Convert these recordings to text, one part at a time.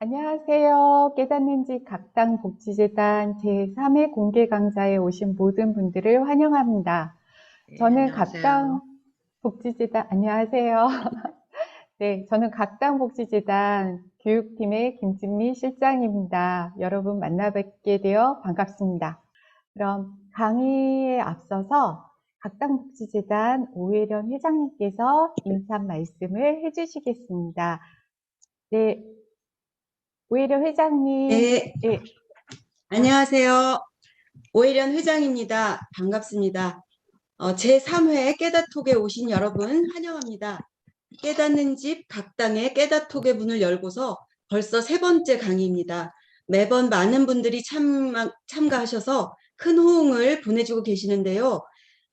안녕하세요. 깨닫는 집 각당복지재단 제3회 공개 강좌에 오신 모든 분들을 환영합니다. 네, 저는 안녕하세요. 각당복지재단, 안녕하세요. 네, 저는 각당복지재단 교육팀의 김진미 실장입니다. 여러분 만나 뵙게 되어 반갑습니다. 그럼 강의에 앞서서 각당복지재단 오혜련 회장님께서 인사 말씀을 해주시겠습니다. 네, 오혜련 회장님, 네, 예, 안녕하세요. 오혜련 회장입니다. 반갑습니다. 제3회 깨닫톡에 오신 여러분 환영합니다. 깨닫는 집 각당의 깨닫톡의 문을 열고서 벌써 세 번째 강의입니다. 매번 많은 분들이 참가하셔서 큰 호응을 보내주고 계시는데요.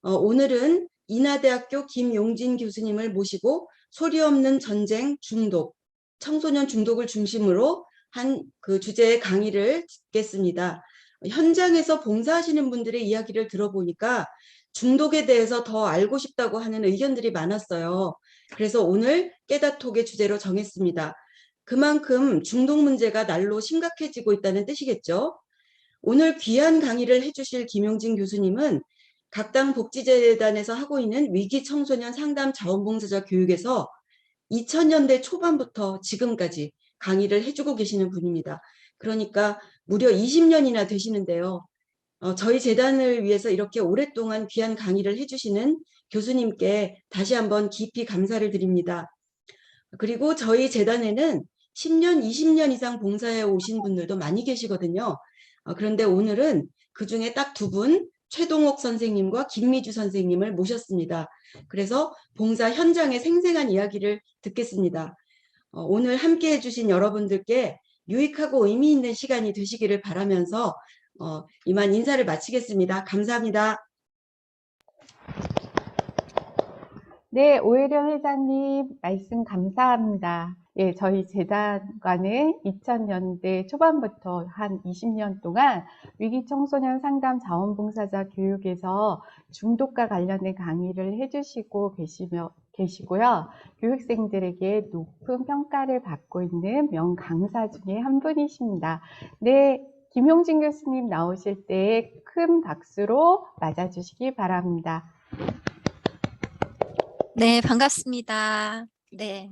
오늘은 인하대학교 김용진 교수님을 모시고 소리 없는 전쟁 중독, 청소년 중독을 중심으로 한 그 주제의 강의를 듣겠습니다. 현장에서 봉사하시는 분들의 이야기를 들어보니까 중독에 대해서 더 알고 싶다고 하는 의견들이 많았어요. 그래서 오늘 깨닫톡의 주제로 정했습니다. 그만큼 중독 문제가 날로 심각해지고 있다는 뜻이겠죠. 오늘 귀한 강의를 해주실 김용진 교수님은 각당 복지재단에서 하고 있는 위기 청소년 상담 자원봉사자 교육에서 2000년대 초반부터 지금까지 강의를 해주고 계시는 분입니다. 그러니까 무려 20년이나 되시는데요. 저희 재단을 위해서 이렇게 오랫동안 귀한 강의를 해주시는 교수님께 다시 한번 깊이 감사를 드립니다. 그리고 저희 재단에는 10년, 20년 이상 봉사해 오신 분들도 많이 계시거든요. 그런데 오늘은 그중에 딱 두 분, 최동옥 선생님과 김미주 선생님을 모셨습니다. 그래서 봉사 현장의 생생한 이야기를 듣겠습니다. 오늘 함께 해주신 여러분들께 유익하고 의미 있는 시간이 되시기를 바라면서 이만 인사를 마치겠습니다. 감사합니다. 네, 오혜련 회장님 말씀 감사합니다. 예, 저희 재단과는 2000년대 초반부터 한 20년 동안 위기 청소년 상담 자원봉사자 교육에서 중독과 관련된 강의를 해주시고 계시고요. 교육생들에게 높은 평가를 받고 있는 명강사 중에 한 분이십니다. 네, 김용진 교수님 나오실 때 큰 박수로 맞아주시기 바랍니다. 네, 반갑습니다. 네.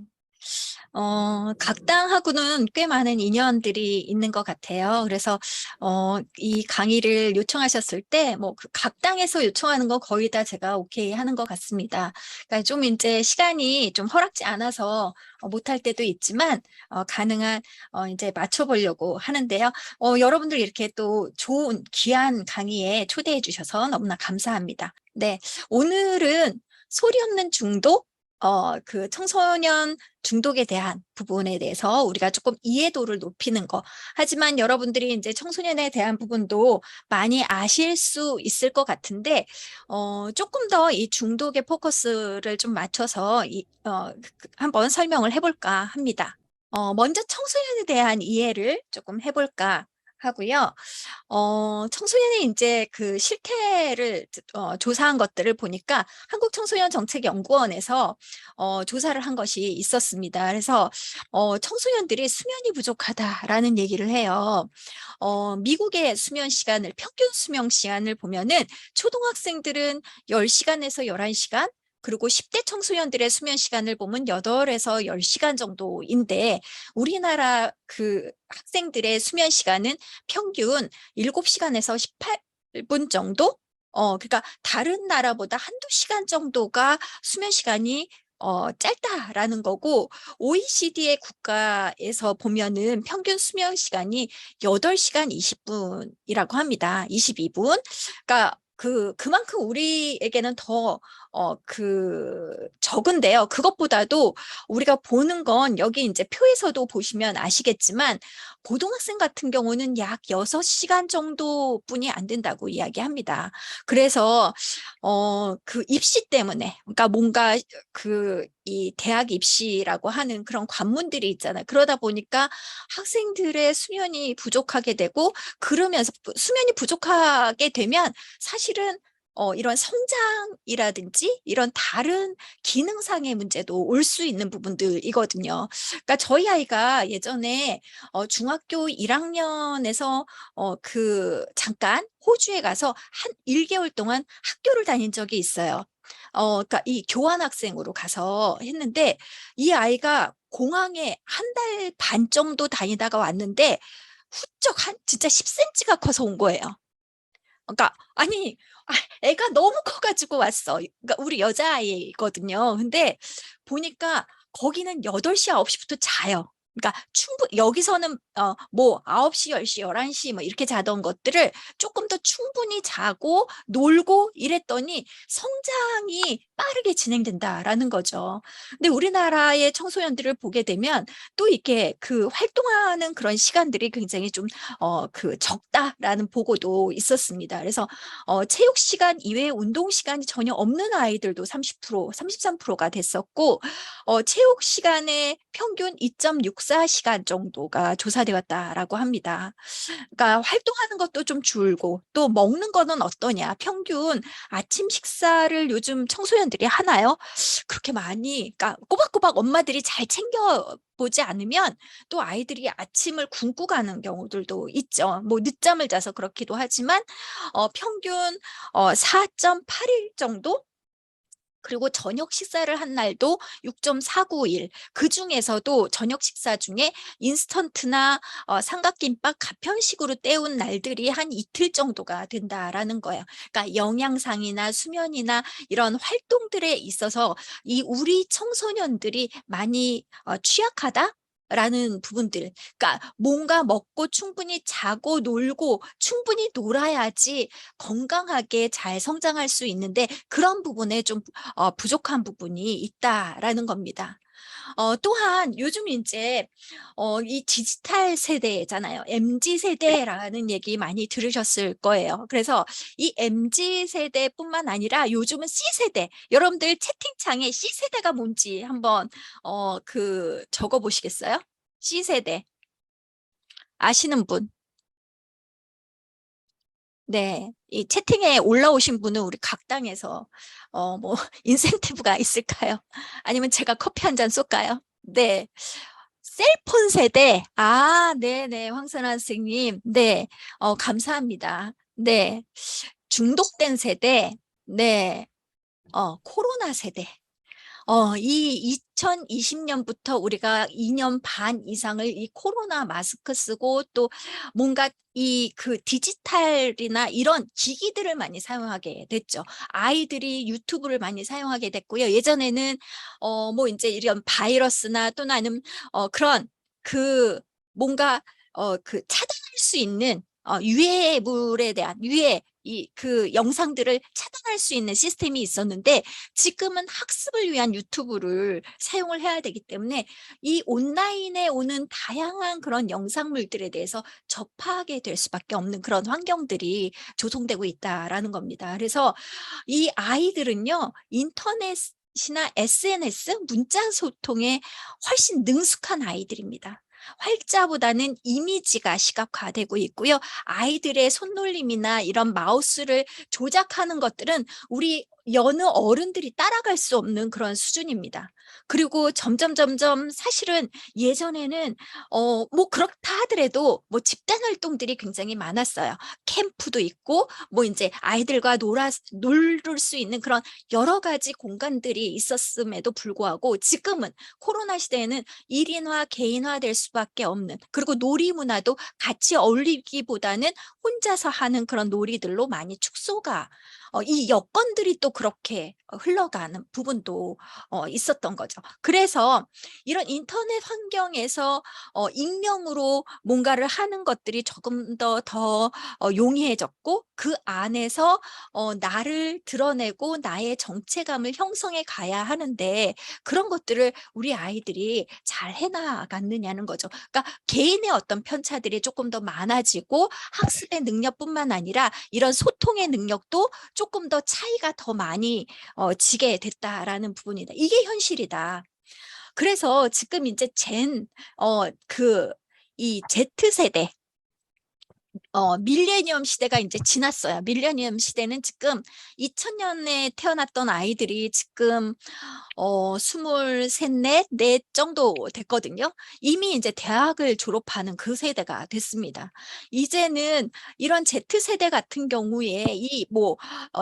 각당하고는 꽤 많은 인연들이 있는 것 같아요. 그래서, 이 강의를 요청하셨을 때, 그 각당에서 요청하는 건 거의 다 제가 오케이 하는 것 같습니다. 그러니까 좀 이제 시간이 좀 허락지 않아서 못할 때도 있지만, 가능한, 이제 맞춰보려고 하는데요. 여러분들 이렇게 또 좋은, 귀한 강의에 초대해 주셔서 너무나 감사합니다. 네. 오늘은 소리 없는 중독, 그 청소년 중독에 대한 부분에 대해서 우리가 조금 이해도를 높이는 거. 하지만 여러분들이 이제 청소년에 대한 부분도 많이 아실 수 있을 것 같은데, 조금 더 이 중독의 포커스를 좀 맞춰서 한번 설명을 해볼까 합니다. 먼저 청소년에 대한 이해를 조금 해볼까 하고요. 청소년의 이제 그 실태를 조사한 것들을 보니까 한국청소년정책연구원에서 조사를 한 것이 있었습니다. 그래서 청소년들이 수면이 부족하다라는 얘기를 해요. 미국의 수면 시간을 평균 수면 시간을 보면은 초등학생들은 10시간에서 11시간, 그리고 10대 청소년들의 수면 시간을 보면 8에서 10시간 정도인데, 우리나라 그 학생들의 수면 시간은 평균 7시간에서 18분 정도? 그러니까 다른 나라보다 한두 시간 정도가 수면 시간이 짧다라는 거고, OECD의 국가에서 보면은 평균 수면 시간이 8시간 20분이라고 합니다. 22분. 그러니까 그만큼 우리에게는 더, 적은데요. 그것보다도 우리가 보는 건 여기 이제 표에서도 보시면 아시겠지만, 고등학생 같은 경우는 약 6시간 정도뿐이 안 된다고 이야기합니다. 그래서, 그 입시 때문에, 그러니까 뭔가 이 대학 입시라고 하는 그런 관문들이 있잖아요. 그러다 보니까 학생들의 수면이 부족하게 되고, 그러면서 수면이 부족하게 되면 사실은 이런 성장이라든지 이런 다른 기능상의 문제도 올 수 있는 부분들이거든요. 그러니까 저희 아이가 예전에 중학교 1학년에서 잠깐 호주에 가서 한 1개월 동안 학교를 다닌 적이 있어요. 그러니까 이 교환학생으로 가서 했는데 이 아이가 공항에 한 달 반 정도 다니다가 왔는데 훌쩍 진짜 10cm가 커서 온 거예요. 그러니까 아니 애가 너무 커가지고 왔어. 그러니까 우리 여자아이거든요. 근데 보니까 거기는 8시, 9시부터 자요. 그러니까 여기서는 뭐 9시, 10시, 11시 뭐 이렇게 자던 것들을 조금 더 충분히 자고 놀고 이랬더니 성장이 빠르게 진행된다라는 거죠. 근데 우리나라의 청소년들을 보게 되면 또 이렇게 그 활동하는 그런 시간들이 굉장히 좀 적다라는 보고도 있었습니다. 그래서 체육 시간 이외에 운동 시간이 전혀 없는 아이들도 30%, 33%가 됐었고, 체육 시간의 평균 2.64시간 정도가 조사되었다라고 합니다. 그러니까 활동하는 것도 좀 줄고, 또 먹는 거는 어떠냐? 평균 아침 식사를 요즘 청소년들이 하나요? 그렇게 많이, 그러니까 꼬박꼬박 엄마들이 잘 챙겨 보지 않으면 또 아이들이 아침을 굶고 가는 경우들도 있죠. 뭐 늦잠을 자서 그렇기도 하지만 평균 4.8일 정도? 그리고 저녁 식사를 한 날도 6.49일. 그중에서도 저녁 식사 중에 인스턴트나 삼각김밥 가편식으로 때운 날들이 한 이틀 정도가 된다라는 거예요. 그러니까 영양상이나 수면이나 이런 활동들에 있어서 이 우리 청소년들이 많이 취약하다? 라는 부분들, 그러니까 뭔가 먹고 충분히 자고 놀고 충분히 놀아야지 건강하게 잘 성장할 수 있는데 그런 부분에 좀 부족한 부분이 있다라는 겁니다. 또한 요즘 이제 이 디지털 세대잖아요. MZ 세대라는 얘기 많이 들으셨을 거예요. 그래서 이 MZ 세대뿐만 아니라 요즘은 C 세대. 여러분들 채팅창에 C 세대가 뭔지 한번 적어 보시겠어요? C 세대 아시는 분? 네, 이 채팅에 올라오신 분은 우리 각당에서 뭐 인센티브가 있을까요? 아니면 제가 커피 한 잔 쏠까요? 네, 셀폰 세대. 아, 네네, 황선아 선생님. 네, 감사합니다. 네, 중독된 세대. 네, 코로나 세대. 이 2020년부터 우리가 2년 반 이상을 이 코로나 마스크 쓰고 또 뭔가 디지털이나 이런 기기들을 많이 사용하게 됐죠. 아이들이 유튜브를 많이 사용하게 됐고요. 예전에는 뭐 이제 이런 바이러스나 또는 아니면 그런 뭔가 차단할 수 있는 유해물에 대한 영상들을 차단할 수 있는 시스템이 있었는데 지금은 학습을 위한 유튜브를 사용을 해야 되기 때문에 이 온라인에 오는 다양한 그런 영상물들에 대해서 접하게 될 수밖에 없는 그런 환경들이 조성되고 있다라는 겁니다. 그래서 이 아이들은요, 인터넷이나 SNS, 문자 소통에 훨씬 능숙한 아이들입니다. 활자보다는 이미지가 시각화되고 있고요. 아이들의 손놀림이나 이런 마우스를 조작하는 것들은 우리 여느 어른들이 따라갈 수 없는 그런 수준입니다. 그리고 점점 사실은 예전에는 뭐 그렇다 하더라도 뭐 집단 활동들이 굉장히 많았어요. 캠프도 있고 뭐 이제 아이들과 놀 수 있는 그런 여러 가지 공간들이 있었음에도 불구하고 지금은 코로나 시대에는 1인화, 개인화 될 수밖에 없는, 그리고 놀이 문화도 같이 어울리기보다는 혼자서 하는 그런 놀이들로 많이 축소가 이 여건들이 또 그렇게 흘러가는 부분도 있었던 거죠. 그래서 이런 인터넷 환경에서 익명으로 뭔가를 하는 것들이 조금 더 용이해졌고 그 안에서 나를 드러내고 나의 정체감을 형성해 가야 하는데 그런 것들을 우리 아이들이 잘 해나갔느냐는 거죠. 그러니까 개인의 어떤 편차들이 조금 더 많아지고 학습의 능력뿐만 아니라 이런 소통의 능력도 조금 더 차이가 더 많이 지게 됐다라는 부분이다. 이게 현실이다. 그래서 지금 이제 이 Z세대 밀레니엄 시대가 이제 지났어요. 밀레니엄 시대는 지금 2000년에 태어났던 아이들이 지금 23, 넷 정도 됐거든요. 이미 이제 대학을 졸업하는 그 세대가 됐습니다. 이제는 이런 Z세대 같은 경우에 이 뭐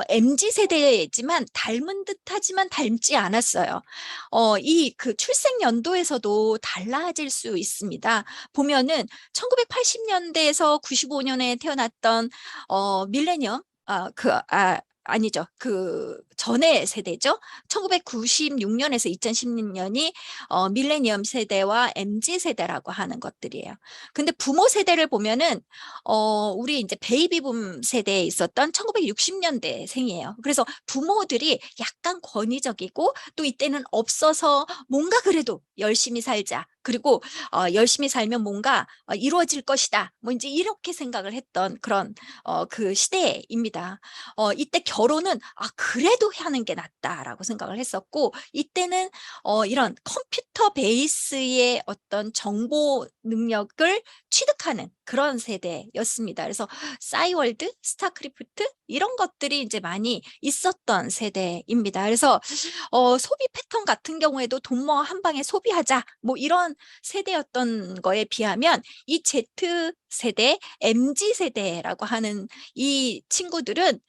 MZ세대지만 닮은 듯하지만 닮지 않았어요. 이 그 출생 연도에서도 달라질 수 있습니다. 보면은 1980년대에서 95년에 태어났던 밀레니엄 아니죠. 그 전의 세대죠. 1996년에서 2010년이 밀레니엄 세대와 MZ 세대라고 하는 것들이에요. 근데 부모 세대를 보면은 우리 이제 베이비붐 세대에 있었던 1960년대 생이에요. 그래서 부모들이 약간 권위적이고 또 이때는 없어서 뭔가 그래도 열심히 살자. 그리고 열심히 살면 뭔가 이루어질 것이다. 뭐 이제 이렇게 생각을 했던 그런 그 시대입니다. 이때 결혼은 그래도 하는 게 낫다라고 생각을 했었고, 이때는 이런 컴퓨터 베이스의 어떤 정보 능력을 취득하는 그런 세대였습니다. 그래서 싸이월드, 스타크래프트 이런 것들이 이제 많이 있었던 세대입니다. 그래서 소비 패턴 같은 경우에도 돈 뭐 한 방에 소비하자 뭐 이런 세대였던 거에 비하면 이 Z세대, MZ세대라고 하는 이 친구들은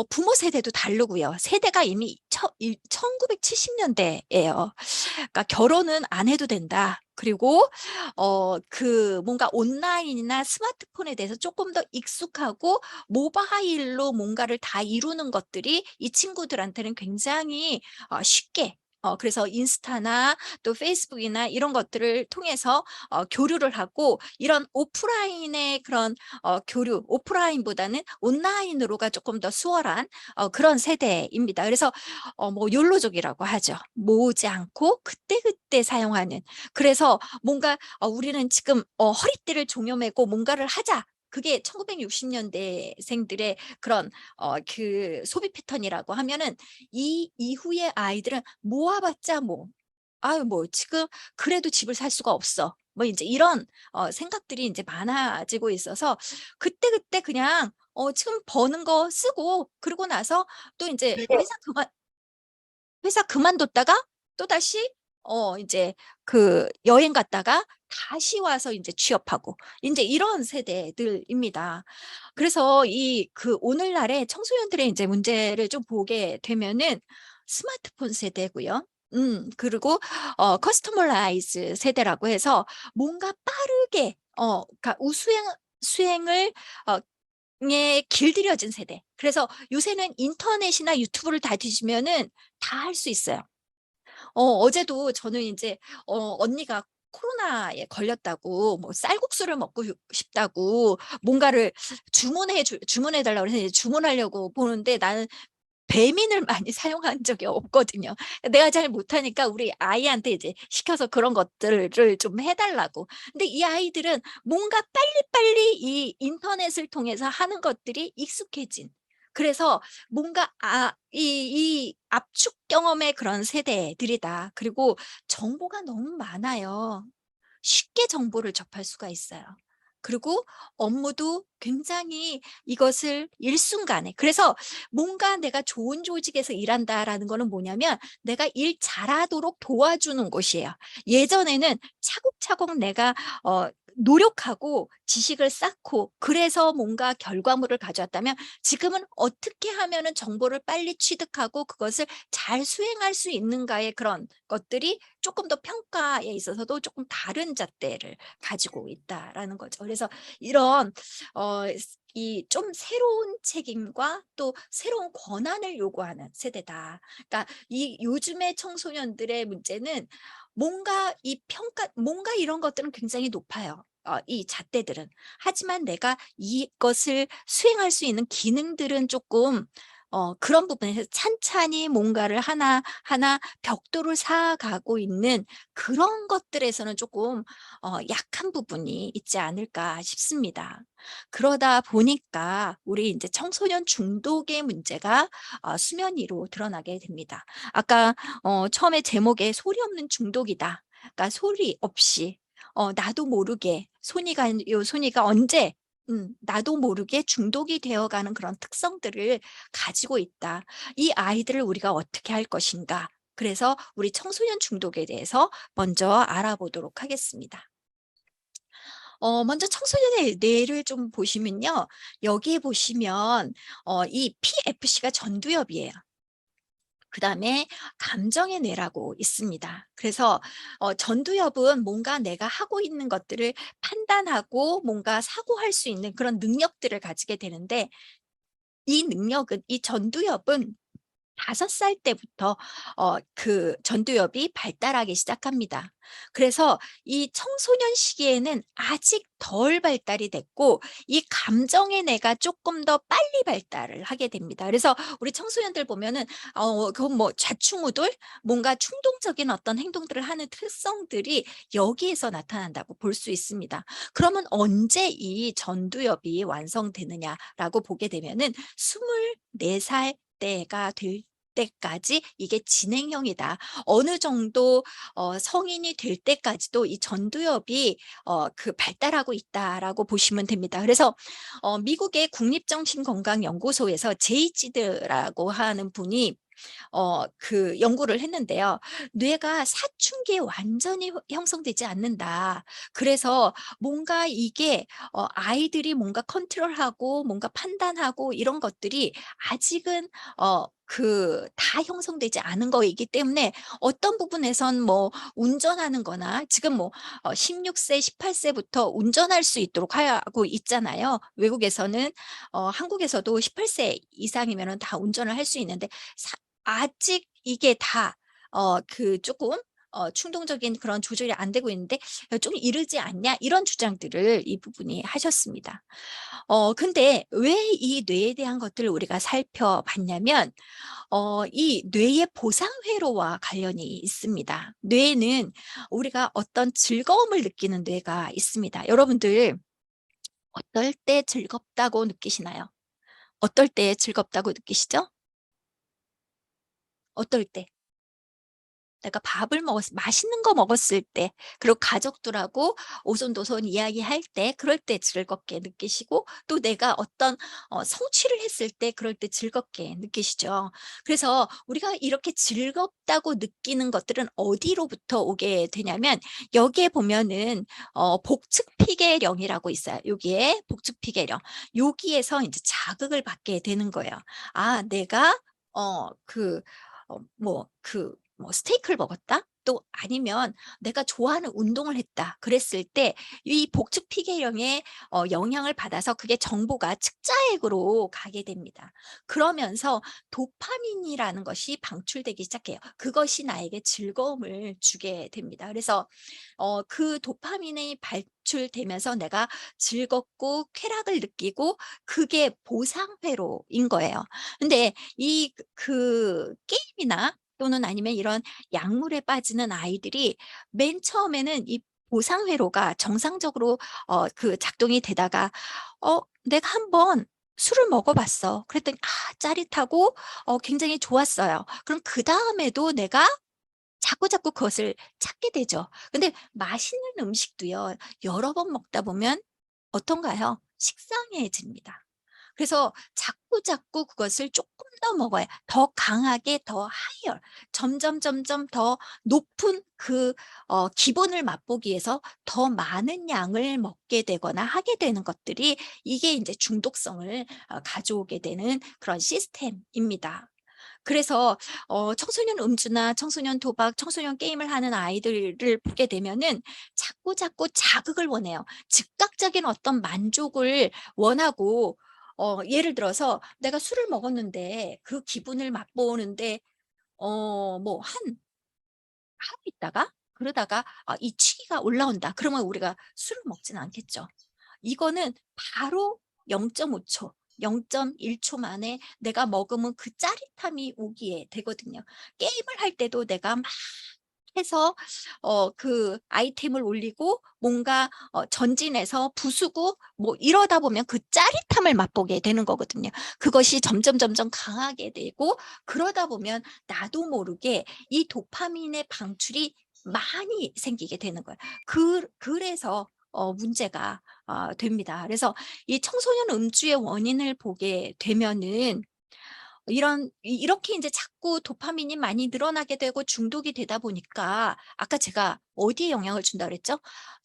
부모 세대도 다르고요. 세대가 이미 1970년대예요. 그러니까 결혼은 안 해도 된다. 그리고 그 뭔가 온라인이나 스마트폰에 대해서 조금 더 익숙하고 모바일로 뭔가를 다 이루는 것들이 이 친구들한테는 굉장히 쉽게 그래서 인스타나 또 페이스북이나 이런 것들을 통해서 교류를 하고, 이런 오프라인의 그런 교류, 오프라인보다는 온라인으로가 조금 더 수월한 그런 세대입니다. 그래서 뭐 욜로족이라고 하죠. 모으지 않고 그때그때 사용하는. 그래서 뭔가 우리는 지금 허리띠를 종여매고 뭔가를 하자. 그게 1960년대생들의 그런 그 소비 패턴이라고 하면은, 이 이후의 아이들은 모아봤자 뭐 지금 그래도 집을 살 수가 없어. 뭐 이제 이런 생각들이 이제 많아지고 있어서 그때그때 그냥 지금 버는 거 쓰고, 그러고 나서 또 이제 회사 그만뒀다가 또다시 이제 그 여행 갔다가 다시 와서 이제 취업하고 이제 이런 세대들입니다. 그래서 이 그 오늘날의 청소년들의 이제 문제를 좀 보게 되면은 스마트폰 세대고요. 그리고 커스터머라이즈 세대라고 해서 뭔가 빠르게 그러니까 수행을 에 길들여진 세대. 그래서 요새는 인터넷이나 유튜브를 다 뒤지면은 다 할 수 있어요. 어제도 저는 이제 언니가 코로나에 걸렸다고 뭐 쌀국수를 먹고 싶다고 뭔가를 주문해 달라고 해서 이제 주문하려고 보는데, 나는 배민을 많이 사용한 적이 없거든요. 내가 잘 못하니까 우리 아이한테 이제 시켜서 그런 것들을 좀 해달라고. 근데 이 아이들은 뭔가 빨리빨리 이 인터넷을 통해서 하는 것들이 익숙해진. 그래서 뭔가 이 압축 경험의 그런 세대들이다. 그리고 정보가 너무 많아요. 쉽게 정보를 접할 수가 있어요. 그리고 업무도 굉장히 이것을 일순간에, 그래서 뭔가 내가 좋은 조직에서 일한다라는 거는 뭐냐면 내가 일 잘하도록 도와주는 곳이에요. 예전에는 차곡차곡 내가 노력하고 지식을 쌓고 그래서 뭔가 결과물을 가져왔다면, 지금은 어떻게 하면은 정보를 빨리 취득하고 그것을 잘 수행할 수 있는가의 그런 것들이 조금 더 평가에 있어서도 조금 다른 잣대를 가지고 있다라는 거죠. 그래서 이런 이 좀 새로운 책임과 또 새로운 권한을 요구하는 세대다. 그러니까 이 요즘의 청소년들의 문제는 뭔가 이런 것들은 굉장히 높아요. 이 잣대들은. 하지만 내가 이것을 수행할 수 있는 기능들은 조금 그런 부분에서 찬찬히 뭔가를 하나하나 벽돌을 쌓아가고 있는 그런 것들에서는 조금 약한 부분이 있지 않을까 싶습니다. 그러다 보니까 우리 이제 청소년 중독의 문제가 수면 위로 드러나게 됩니다. 아까 처음에 제목에 소리 없는 중독이다. 그러니까 소리 없이 나도 모르게 손이가 언제 나도 모르게 중독이 되어가는 그런 특성들을 가지고 있다. 이 아이들을 우리가 어떻게 할 것인가? 그래서 우리 청소년 중독에 대해서 먼저 알아보도록 하겠습니다. 먼저 청소년의 뇌를 좀 보시면요. 여기에 보시면 이 PFC가 전두엽이에요. 그다음에 감정의 뇌라고 있습니다. 그래서 전두엽은 뭔가 내가 하고 있는 것들을 판단하고 뭔가 사고할 수 있는 그런 능력들을 가지게 되는데, 이 전두엽은 5살 때부터 그 전두엽이 발달하기 시작합니다. 그래서 이 청소년 시기에는 아직 덜 발달이 됐고, 이 감정의 뇌가 조금 더 빨리 발달을 하게 됩니다. 그래서 우리 청소년들 보면은 그건 뭐 좌충우돌, 뭔가 충동적인 어떤 행동들을 하는 특성들이 여기에서 나타난다고 볼 수 있습니다. 그러면 언제 이 전두엽이 완성되느냐라고 보게 되면은 24살 때가 될 때까지 이게 진행형이다. 어느 정도 성인이 될 때까지도 이 전두엽이 그 발달하고 있다라고 보시면 됩니다. 그래서 미국의 국립정신건강연구소에서 제이지드라고 하는 분이 그 연구를 했는데요. 뇌가 사춘기에 완전히 형성되지 않는다. 그래서 뭔가 이게 아이들이 뭔가 컨트롤하고 뭔가 판단하고 이런 것들이 아직은 다 형성되지 않은 거이기 때문에 어떤 부분에선 뭐 운전하는 거나 지금 뭐 16세, 18세부터 운전할 수 있도록 하고 있잖아요. 외국에서는 한국에서도 18세 이상이면 다 운전을 할 수 있는데, 아직 이게 다 조금 충동적인 그런 조절이 안 되고 있는데 좀 이르지 않냐, 이런 주장들을 이 부분이 하셨습니다. 근데 왜 이 뇌에 대한 것들을 우리가 살펴봤냐면 이 뇌의 보상 회로와 관련이 있습니다. 뇌는 우리가 어떤 즐거움을 느끼는 뇌가 있습니다. 여러분들 어떨 때 즐겁다고 느끼시나요? 어떨 때 즐겁다고 느끼시죠? 어떨 때? 내가 밥을 맛있는 거 먹었을 때, 그리고 가족들하고 오손도손 이야기할 때, 그럴 때 즐겁게 느끼시고, 또 내가 어떤 성취를 했을 때 그럴 때 즐겁게 느끼시죠. 그래서 우리가 이렇게 즐겁다고 느끼는 것들은 어디로부터 오게 되냐면, 여기에 보면은 복측피계령이라고 있어요. 여기에 복측피계령. 여기에서 이제 자극을 받게 되는 거예요. 아, 내가 스테이크를 먹었다? 또 아니면 내가 좋아하는 운동을 했다. 그랬을 때 이 복측 피계령에 영향을 받아서 그게 정보가 측자액으로 가게 됩니다. 그러면서 도파민이라는 것이 방출되기 시작해요. 그것이 나에게 즐거움을 주게 됩니다. 그래서 그 도파민이 발출되면서 내가 즐겁고 쾌락을 느끼고, 그게 보상회로인 거예요. 근데 그 게임이나 또는 아니면 이런 약물에 빠지는 아이들이 맨 처음에는 이 보상회로가 정상적으로 작동이 되다가 내가 한번 술을 먹어봤어. 그랬더니 짜릿하고 굉장히 좋았어요. 그럼 그 다음에도 내가 자꾸자꾸 그것을 찾게 되죠. 근데 맛있는 음식도요, 여러 번 먹다 보면 어떤가요? 식상해집니다. 그래서 자꾸자꾸 그것을 조금 더 먹어야 더 강하게, 더 하이어, 점점 더 높은 기분을 맛보기 위해서 더 많은 양을 먹게 되거나 하게 되는 것들이, 이게 이제 중독성을 가져오게 되는 그런 시스템입니다. 그래서 청소년 음주나 청소년 도박, 청소년 게임을 하는 아이들을 보게 되면은 자꾸자꾸 자극을 원해요. 즉각적인 어떤 만족을 원하고, 예를 들어서 내가 술을 먹었는데 그 기분을 맛보는데 뭐 하루 있다가 그러다가 이 취기가 올라온다. 그러면 우리가 술을 먹지는 않겠죠. 이거는 바로 0.5초, 0.1초 만에 내가 먹으면 그 짜릿함이 오기에 되거든요. 게임을 할 때도 내가 막 해서 그 아이템을 올리고 뭔가 전진해서 부수고 뭐 이러다 보면 그 짜릿함을 맛보게 되는 거거든요. 그것이 점점 강하게 되고, 그러다 보면 나도 모르게 이 도파민의 방출이 많이 생기게 되는 거예요. 그래서 문제가 됩니다. 그래서 이 청소년 음주의 원인을 보게 되면은 이렇게 이제 자꾸 도파민이 많이 늘어나게 되고 중독이 되다 보니까 아까 제가 어디에 영향을 준다 그랬죠?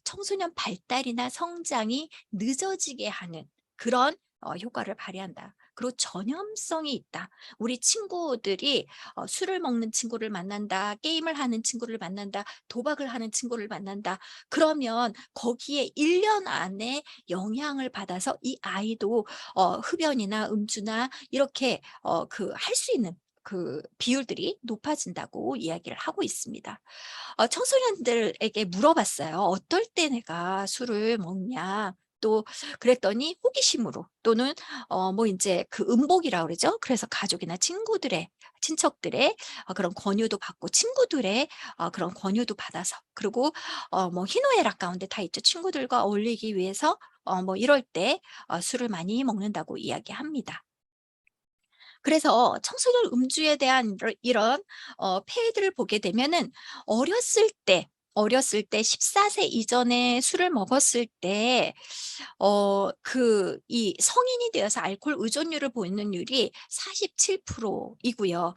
청소년 발달이나 성장이 늦어지게 하는 그런 효과를 발휘한다. 그리고 전염성이 있다. 우리 친구들이 술을 먹는 친구를 만난다, 게임을 하는 친구를 만난다, 도박을 하는 친구를 만난다. 그러면 거기에 1년 안에 영향을 받아서 이 아이도 흡연이나 음주나 이렇게 할 수 있는 그 비율들이 높아진다고 이야기를 하고 있습니다. 청소년들에게 물어봤어요. "어떨 때 내가 술을 먹냐?" 또 그랬더니 호기심으로 또는 뭐 인제 그 음복이라 그러죠. 그래서 가족이나 친구들의 친척들의 그런 권유도 받고 친구들의 그런 권유도 받아서 그리고 뭐 희노애락 가운데 다 있죠. 친구들과 어울리기 위해서 뭐 이럴 때 술을 많이 먹는다고 이야기합니다. 그래서 청소년 음주에 대한 이런 폐해들을 보게 되면은 어렸을 때 14세 이전에 술을 먹었을 때 이 성인이 되어서 알코올 의존율을 보이는율이 47% 이고요.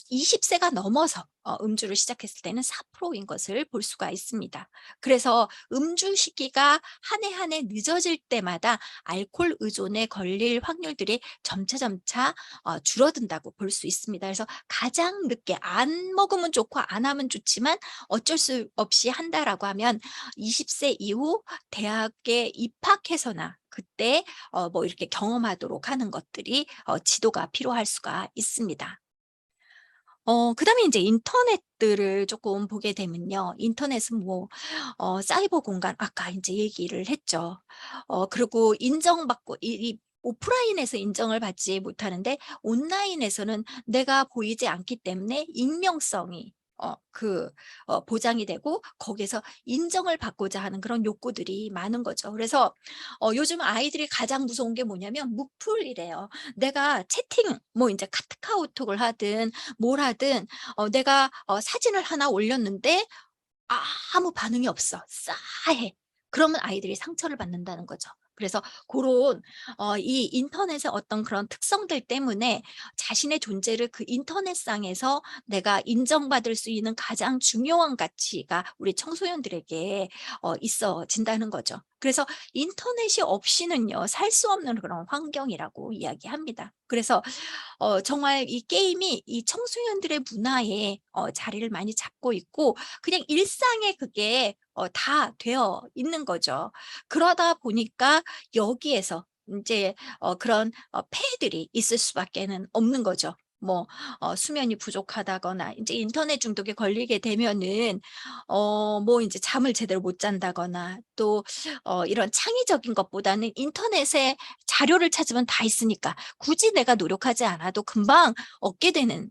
20세가 넘어서 음주를 시작했을 때는 4%인 것을 볼 수가 있습니다. 그래서 음주 시기가 한 해 한 해 늦어질 때마다 알코올 의존에 걸릴 확률들이 점차 줄어든다고 볼 수 있습니다. 그래서 가장 늦게 안 먹으면 좋고 안 하면 좋지만 어쩔 수 없이 한다라고 하면 20세 이후 대학에 입학해서나 그때 뭐 이렇게 경험하도록 하는 것들이 지도가 필요할 수가 있습니다. 그다음에 인제 인터넷들을 쪼끔 보게 되면요. 인터넷은 뭐 사이버 공간 아까 인제 얘기를 했죠. 그리고 인정받고 이 오프라인에서 인정을 받지 못하는데 온라인에서는 내가 보이지 않기 때문에 익명성이 보장이 되고 거기에서 인정을 받고자 하는 그런 욕구들이 많은 거죠. 그래서 요즘 아이들이 가장 무서운 게 뭐냐면 무풀이래요. 내가 채팅 뭐 인제 카카오톡을 하든 뭘 하든 내가 사진을 하나 올렸는데 아무 반응이 없어. 싸해. 그러면 아이들이 상처를 받는다는 거죠. 그래서 고런 이 인터넷의 어떤 그런 특성들 때문에 자신의 존재를 그 인터넷상에서 내가 인정받을 수 있는 가장 중요한 가치가 우리 청소년들에게 있어진다는 거죠. 그래서 인터넷이 없이는요 살 수 없는 그런 환경이라고 이야기합니다. 그래서 정말 이 게임이 이 청소년들의 문화에 자리를 많이 잡고 있고 그냥 일상에 그게 다 되어 있는 거죠. 그러다 보니까 여기에서 인제 그런 폐해들이 있을 수밖에는 없는 거죠. 뭐 수면이 부족하다거나 인제 인터넷 중독에 걸리게 되면은 뭐 인제 잠을 제대로 못 잔다거나 또 이런 창의적인 것보다는 인터넷에 자료를 찾으면 다 있으니까 굳이 내가 노력하지 않아도 금방 얻게 되는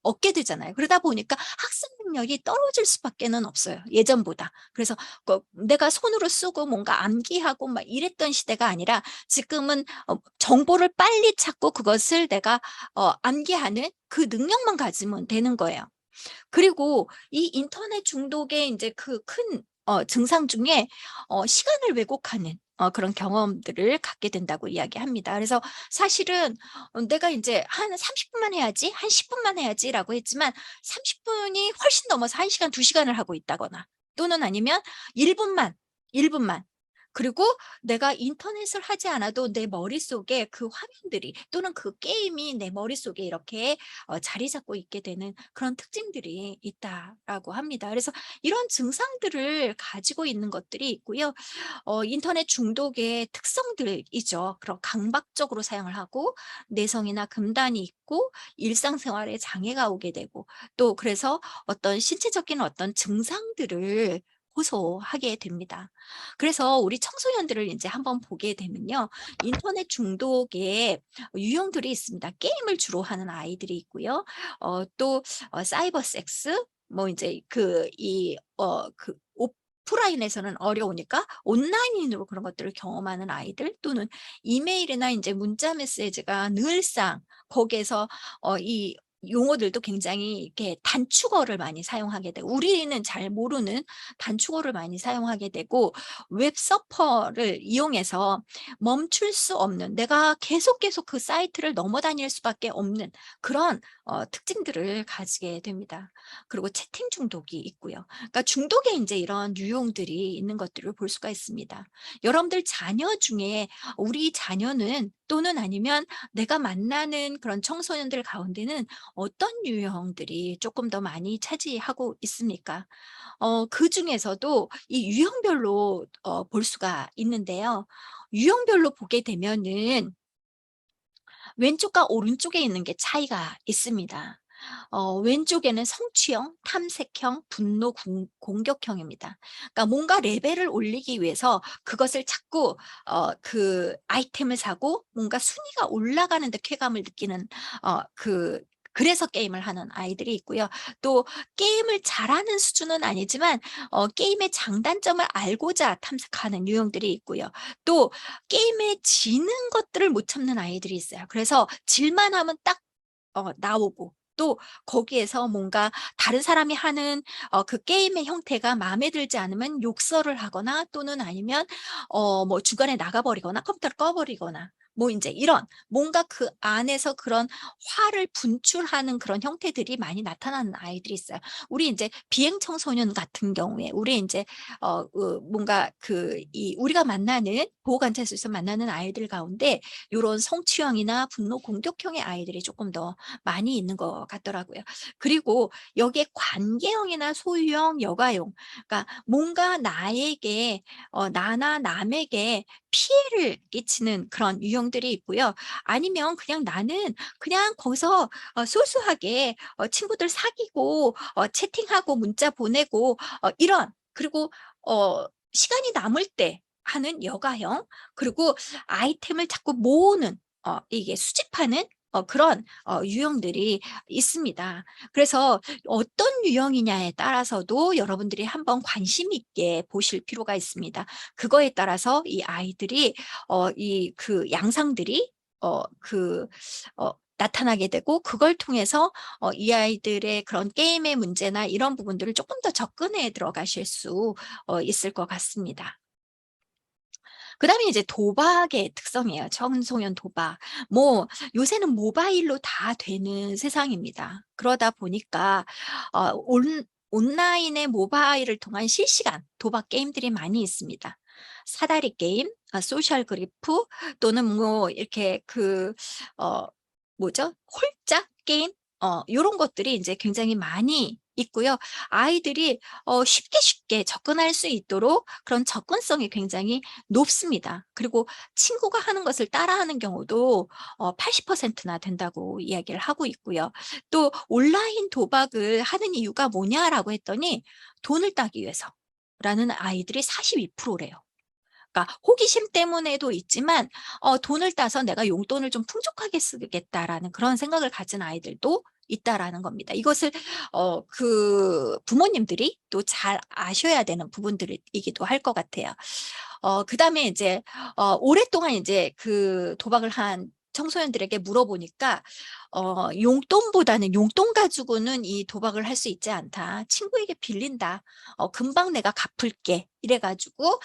얻게 되잖아요. 그러다 보니까 학습 능력이 떨어질 수밖에는 없어요, 예전보다. 그래서 내가 손으로 쓰고 뭔가 암기하고 막 이랬던 시대가 아니라 지금은 정보를 빨리 찾고 그것을 내가 암기하는 그 능력만 가지면 되는 거예요. 그리고 이 인터넷 중독의 인제 그 큰 증상 중에 시간을 왜곡하는 그런 경험들을 갖게 된다고 이야기합니다. 그래서 사실은 내가 인제 '한 30 분만 해야지. 한 10 분만 해야지.'라고 했지만 30 분이 훨씬 넘어서 1 시간, 2 시간을 하고 있다거나 또는 아니면 1 분만, 1 분만 그리고 내가 인터넷을 하지 않아도 내 머릿속에 그 화면들이 또는 그 게임이 내 머릿속에 이렇게 자리 잡고 있게 되는 그런 특징들이 있다라고 합니다. 그래서 이런 증상들을 가지고 있는 것들이 있고요. 인터넷 중독의 특성들이죠. 그런 강박적으로 사용을 하고 내성이나 금단이 있고 일상생활에 장애가 오게 되고 또 그래서 어떤 신체적인 어떤 증상들을 호소하게 됩니다. 그래서 우리 청소년들을 이제 한번 보게 되면요. 인터넷 중독의 유형들이 있습니다. 게임을 주로 하는 아이들이 있고요. 또 사이버 섹스 뭐 인제 오프라인에서는 어려우니까 온라인으로 그런 것들을 경험하는 아이들 또는 이메일이나 인제 문자 메시지가 늘상 거기에서 이 용어들도 굉장히 이렇게 단축어를 많이 사용하게 되고 우리는 잘 모르는 단축어를 많이 사용하게 되고 웹 서퍼를 이용해서 멈출 수 없는 내가 계속 그 사이트를 넘어다닐 수밖에 없는 그런 특징들을 가지게 됩니다. 그리고 채팅 중독이 있고요. 그러니까 중독에 이제 이런 유형들이 있는 것들을 볼 수가 있습니다. 여러분들 자녀 중에 우리 자녀는 또는 아니면 내가 만나는 그런 청소년들 가운데는 어떤 유형들이 조금 더 많이 차지하고 있습니까? 그중에서도 이 유형별로 볼 수가 있는데요. 유형별로 보게 되면은 왼쪽과 오른쪽에 있는 게 차이가 있습니다. 왼쪽에는 성취형, 탐색형, 분노 공격형입니다. 그러니까 뭔가 레벨을 올리기 위해서 그것을 자꾸 그 아이템을 사고 뭔가 순위가 올라가는 데 쾌감을 느끼는 그래서 게임을 하는 아이들이 있고요. 또 게임을 잘하는 수준은 아니지만 게임의 장단점을 알고자 탐색하는 유형들이 있고요. 또 게임에 지는 것들을 못 참는 아이들이 있어요. 그래서 질만 하면 딱 나오고 또 거기에서 뭔가 다른 사람이 하는 그 게임의 형태가 마음에 들지 않으면 욕설을 하거나 또는 아니면 뭐 중간에 나가 버리거나 컴퓨터를 꺼 버리거나 뭐 인제 이런 뭔가 그 안에서 그런 화를 분출하는 그런 형태들이 많이 나타나는 아이들이 있어요. 우리 인제 비행 청소년 같은 경우에 우리 인제 뭔가 우리가 만나는 보호관찰소에서 만나는 아이들 가운데 요런 성취형이나 분노 공격형의 아이들이 조금 더 많이 있는 것 같더라고요. 그리고 여기에 관계형이나 소유형, 여가형 그러니까 뭔가 나에게 나나 남에게 피해를 끼치는 그런 유형들이 있고요. 아니면 그냥 나는 그냥 거기서 소소하게 친구들 사귀고 채팅하고 문자 보내고 이런 그리고 시간이 남을 때 하는 여가형 그리고 아이템을 자꾸 모으는 이게 수집하는 그런 유형들이 있습니다. 그래서 어떤 유형이냐에 따라서도 여러분들이 한번 관심 있게 보실 필요가 있습니다. 그거에 따라서 이 아이들이 그 양상들이 나타나게 되고 그걸 통해서 이 아이들의 그런 게임의 문제나 이런 부분들을 조금 더 접근해 들어가실 수 있을 것 같습니다. 그다음에 이제 도박의 특성이에요. 청소년 도박. 뭐 요새는 모바일로 다 되는 세상입니다. 그러다 보니까 온라인의 모바일을 통한 실시간 도박 게임들이 많이 있습니다. 사다리 게임, 소셜 그리프 또는 뭐 이렇게 뭐죠? 홀짝 게임 요런 것들이 인제 굉장히 많이 있고요. 아이들이 쉽게 접근할 수 있도록 그런 접근성이 굉장히 높습니다. 그리고 친구가 하는 것을 따라하는 경우도 80%나 된다고 이야기를 하고 있고요. 또 "온라인 도박을 하는 이유가 뭐냐?"라고 했더니 "돈을 따기 위해서."라는 아이들이 42% 래요. 그러니까 호기심 때문에도 있지만 '돈을 따서 내가 용돈을 좀 풍족하게 쓰겠다.'라는 그런 생각을 가진 아이들도 있다라는 겁니다. 이것을 부모님들이 또 잘 아셔야 되는 부분들이기도 할 것 같아요. 그다음에 이제 오랫동안 이제 그 도박을 한 청소년들에게 물어보니까 용돈보다는 "용돈 가지고는 이 도박을 할 수 있지 않다. 친구에게 빌린다. 금방 내가 갚을게." 이래 가지고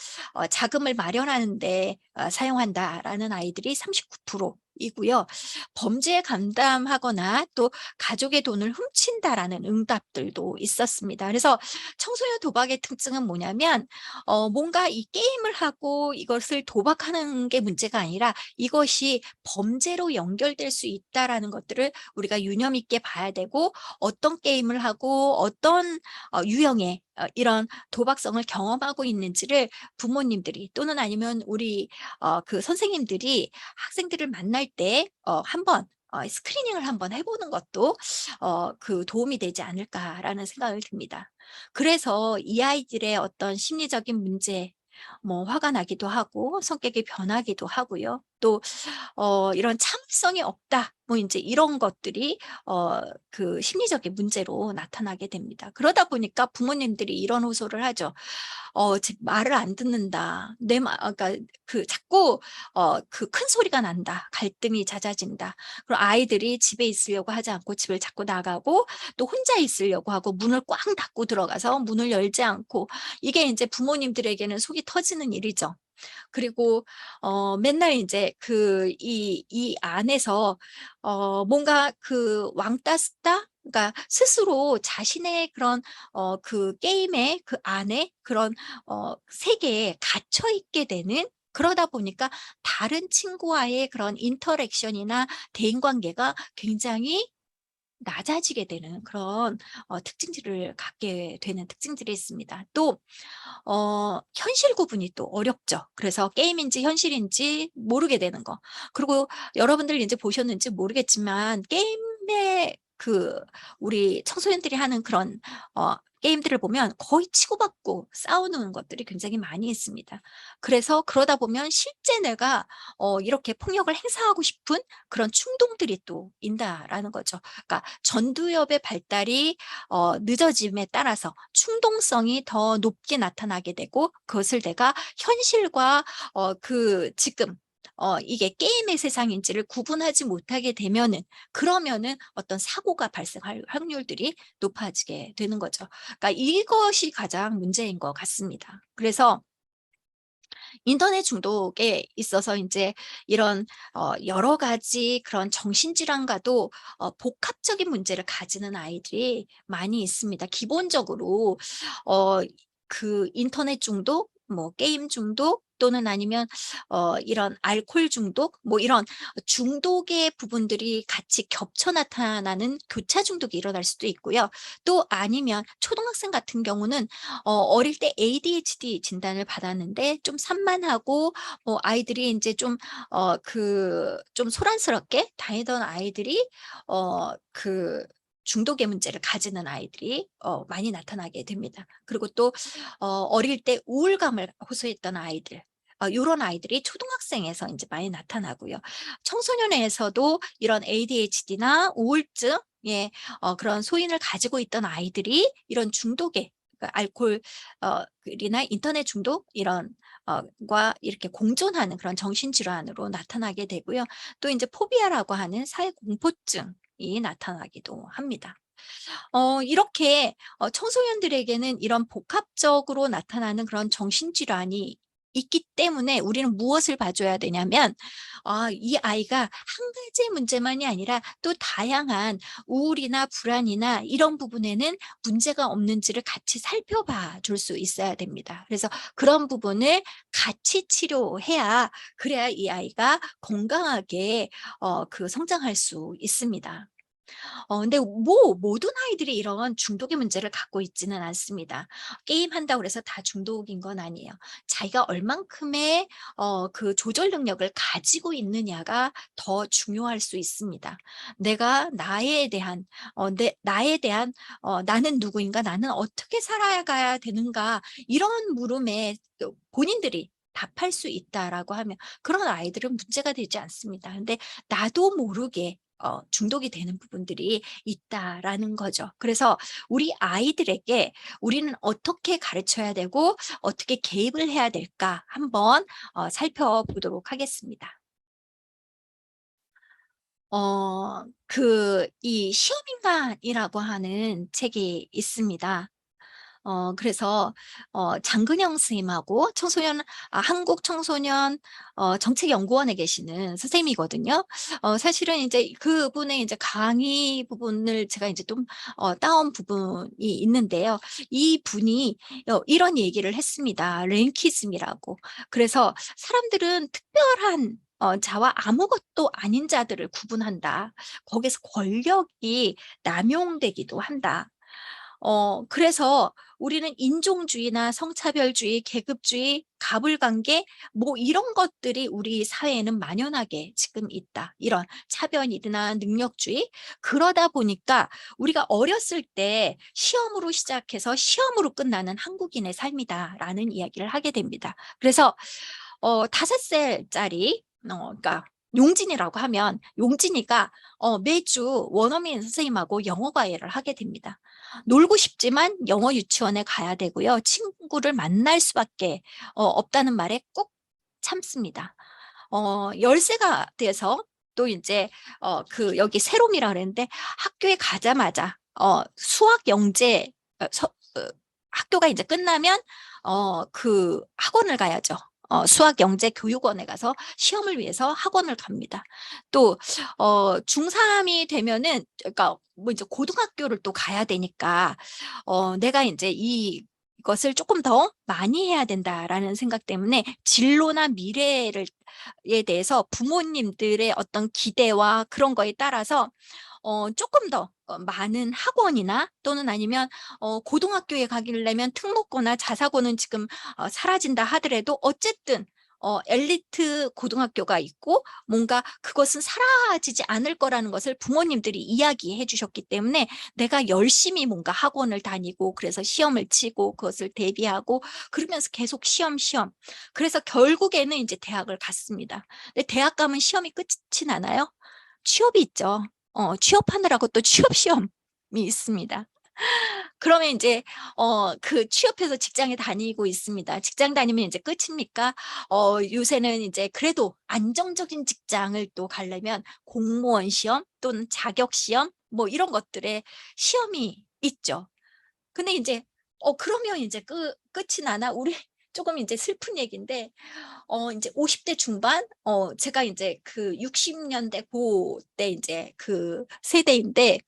자금을 마련하는 데 사용한다라는 아이들이 39% 이고요. 범죄에 감담하거나 또 가족의 돈을 훔친다라는 응답들도 있었습니다. 그래서 청소년 도박의 특징은 뭐냐면 뭔가 이 게임을 하고 이것을 도박하는 게 문제가 아니라 이것이 범죄로 연결될 수 있다라는 것들을 우리가 유념 있게 봐야 되고 어떤 게임을 하고 어떤 유형의 이런 도박성을 경험하고 있는지를 부모님들이 또는 아니면 우리 그 선생님들이 학생들을 만날 때 한번 스크리닝을 한번 해 보는 것도 도움이 되지 않을까라는 생각을 듭니다. 그래서 이 아이들의 어떤 심리적인 문제 뭐 화가 나기도 하고 성격이 변하기도 하고요. 또 이런 "참을성이 없다." 뭐 이제 이런 것들이 그 심리적인 문제로 나타나게 됩니다. 그러다 보니까 부모님들이 이런 호소를 하죠. 제 말을 안 듣는다. 그러니까 그 자꾸 그 큰 소리가 난다. 갈등이 잦아진다. 그리고 아이들이 집에 있으려고 하지 않고 집을 자꾸 나가고 또 혼자 있으려고 하고 문을 꽉 닫고 들어가서 문을 열지 않고, 이게 이제 부모님들에게는 속이 터지는 일이죠. 그리고 맨날 이제 이 안에서 뭔가 그 왕따 스타, 그러니까 스스로 자신의 그런 그 게임의 그 안에 그런 세계에 갇혀 있게 되는, 그러다 보니까 다른 친구와의 그런 인터랙션이나 대인 관계가 굉장히 낮아지게 되는 그런 특징들을 갖게 되는 특징들이 있습니다. 또 현실 구분이 또 어렵죠. 그래서 게임인지 현실인지 모르게 되는 거. 그리고 여러분들 이제 보셨는지 모르겠지만, 게임의 우리 청소년들이 하는 그런 게임들을 보면 거의 치고받고 싸우는 것들이 굉장히 많이 있습니다. 그래서 그러다 보면 실제 내가 이렇게 폭력을 행사하고 싶은 그런 충동들이 또 있다라는 거죠. 그러니까 전두엽의 발달이 늦어짐에 따라서 충동성이 더 높게 나타나게 되고, 그것을 내가 현실과 지금 이게 게임의 세상인지를 구분하지 못하게 되면은, 그러면은 어떤 사고가 발생할 확률들이 높아지게 되는 거죠. 그러니까 이것이 가장 문제인 것 같습니다. 그래서 인터넷 중독에 있어서 이제 이런 여러 가지 그런 정신질환과도 복합적인 문제를 가지는 아이들이 많이 있습니다. 기본적으로 그 인터넷 중독, 뭐 게임 중독, 또는 아니면 이런 알코올 중독, 뭐 이런 중독의 부분들이 같이 겹쳐 나타나는 교차 중독이 일어날 수도 있고요. 또 아니면 초등학생 같은 경우는 어릴 때 ADHD 진단을 받았는데 좀 산만하고, 뭐 아이들이 이제 좀 소란스럽게 다니던 아이들이 중독의 문제를 가지는 아이들이 많이 나타나게 됩니다. 그리고 또 어릴 때 우울감을 호소했던 아이들, 요런 아이들이 초등학생에서 이제 많이 나타나고요. 청소년에서도 이런 ADHD나 우울증, 예, 그런 소인을 가지고 있던 아이들이 이런 중독에, 그러니까 알코올 이나 인터넷 중독 이런 과 이렇게 공존하는 그런 정신질환으로 나타나게 되고요. 또 이제 포비아라고 하는 사회공포증이 나타나기도 합니다. 이렇게 청소년들에게는 이런 복합적으로 나타나는 그런 정신질환이 있기 때문에 우리는 무엇을 봐줘야 되냐면, 이 아이가 한 가지 문제만이 아니라 또 다양한 우울이나 불안이나 이런 부분에는 문제가 없는지를 같이 살펴봐 줄 수 있어야 됩니다. 그래서 그런 부분을 같이 치료해야, 그래야 이 아이가 건강하게 성장할 수 있습니다. 근데 모든 아이들이 이런 중독의 문제를 갖고 있지는 않습니다. 게임한다고 해서 다 중독인 건 아니에요. 자기가 얼만큼의 그 조절 능력을 가지고 있느냐가 더 중요할 수 있습니다. 내가 나에 대한 나는 누구인가, 나는 어떻게 살아가야 되는가, 이런 물음에 본인들이 답할 수 있다라고 하면 그런 아이들은 문제가 되지 않습니다. 근데 나도 모르게 중독이 되는 부분들이 있다라는 거죠. 그래서 우리 아이들에게 우리는 어떻게 가르쳐야 되고 어떻게 개입을 해야 될까 한번 살펴보도록 하겠습니다. 이 시험인간이라고 하는 책이 있습니다. 그래서 장근영 선생님하고 한국 청소년 정책연구원에 계시는 선생님이거든요. 사실은 이제 그분의 이제 강의 부분을 제가 이제 좀 따온 부분이 있는데요. 이 분이 이런 얘기를 했습니다. 랭키즘이라고. 그래서 사람들은 특별한 자와 아무것도 아닌 자들을 구분한다. 거기서 권력이 남용되기도 한다. 그래서 우리는 인종주의나 성차별주의, 계급주의, 가불관계, 뭐 이런 것들이 우리 사회에는 만연하게 지금 있다. 이런 차별이나 능력주의. 그러다 보니까 우리가 어렸을 때 시험으로 시작해서 시험으로 끝나는 한국인의 삶이다라는 이야기를 하게 됩니다. 그래서 5살짜리, 그러니까 용진이라고 하면 용진이가 매주 원어민 선생님하고 영어 과외를 하게 됩니다. 놀고 싶지만 영어 유치원에 가야 되고요. 친구를 만날 수밖에 없다는 말에 꼭 참습니다. 열세가 돼서 또 이제 여기 세롬이라 그랬는데 학교에 가자마자 수학 영재 학교가 이제 끝나면 그 학원을 가야죠. 수학 영재 교육원에 가서 시험을 위해서 학원을 갑니다. 또 중3이 되면은 그러니까 뭐 이제 고등학교를 또 가야 되니까 내가 이제 이것을 조금 더 많이 해야 된다라는 생각 때문에 진로나 미래를 에 대해서 부모님들의 어떤 기대와 그런 거에 따라서 조금 더 많은 학원이나 또는 아니면 고등학교에 가기려면 특목고나 자사고는 지금 사라진다 하더라도 어쨌든 엘리트 고등학교가 있고 뭔가 그것은 사라지지 않을 거라는 것을 부모님들이 이야기해 주셨기 때문에 내가 열심히 뭔가 학원을 다니고 그래서 시험을 치고 그것을 대비하고 그러면서 계속 시험 그래서 결국에는 이제 대학을 갔습니다. 근데 대학 가면 시험이 끝이 나나요? 취업이 있죠. 취업하느라고 또 취업 시험이 있습니다. 그러면 이제 그 취업해서 직장에 다니고 있습니다. 직장 다니면 이제 끝입니까? 요새는 이제 그래도 안정적인 직장을 또 가려면 공무원 시험 또는 자격 시험 뭐 이런 것들의 시험이 있죠. 근데 이제 그러면 이제 끝이 나나? 우리 조금 이제 슬픈 얘기인데 이제 50대 중반 제가 이제 그 60년대 그때 이제 그 세대인데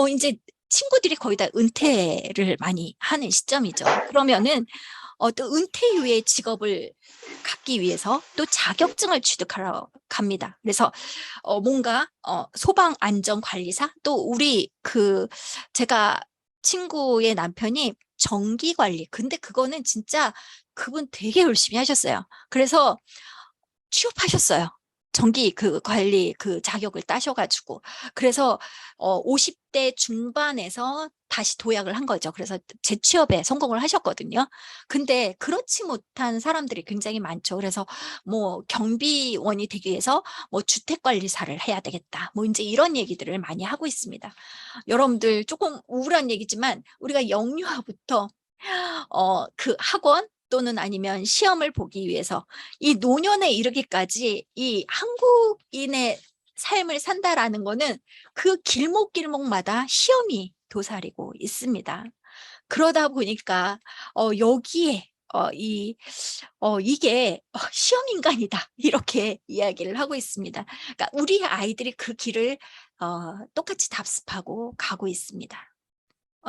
이제 친구들이 거의 다 은퇴를 많이 하는 시점이죠. 그러면은 또 은퇴 이후의 직업을 갖기 위해서 또 자격증을 취득하러 갑니다. 그래서 뭔가 소방 안전 관리사 또 우리 제가 친구의 남편이 전기 관리. 근데 그거는 진짜 그분 되게 열심히 하셨어요. 그래서 취업하셨어요. 전기 관리 자격을 따셔가지고. 그래서 50대 중반에서 다시 도약을 한 거죠. 그래서 재취업에 성공을 하셨거든요. 근데 그렇지 못한 사람들이 굉장히 많죠. 그래서 뭐 경비원이 되기 위해서 뭐 주택관리사를 해야 되겠다. 뭐 이제 이런 얘기들을 많이 하고 있습니다. 여러분들 조금 우울한 얘기지만 우리가 영유아부터 그 학원 또는 아니면 시험을 보기 위해서 이 노년에 이르기까지 이 한국인의 삶을 산다라는 거는 그 길목길목마다 시험이 도사리고 있습니다. 그러다 보니까 여기에 이게 시험 인간이다 이렇게 이야기를 하고 있습니다. 그러니까 우리 아이들이 그 길을 똑같이 답습하고 가고 있습니다.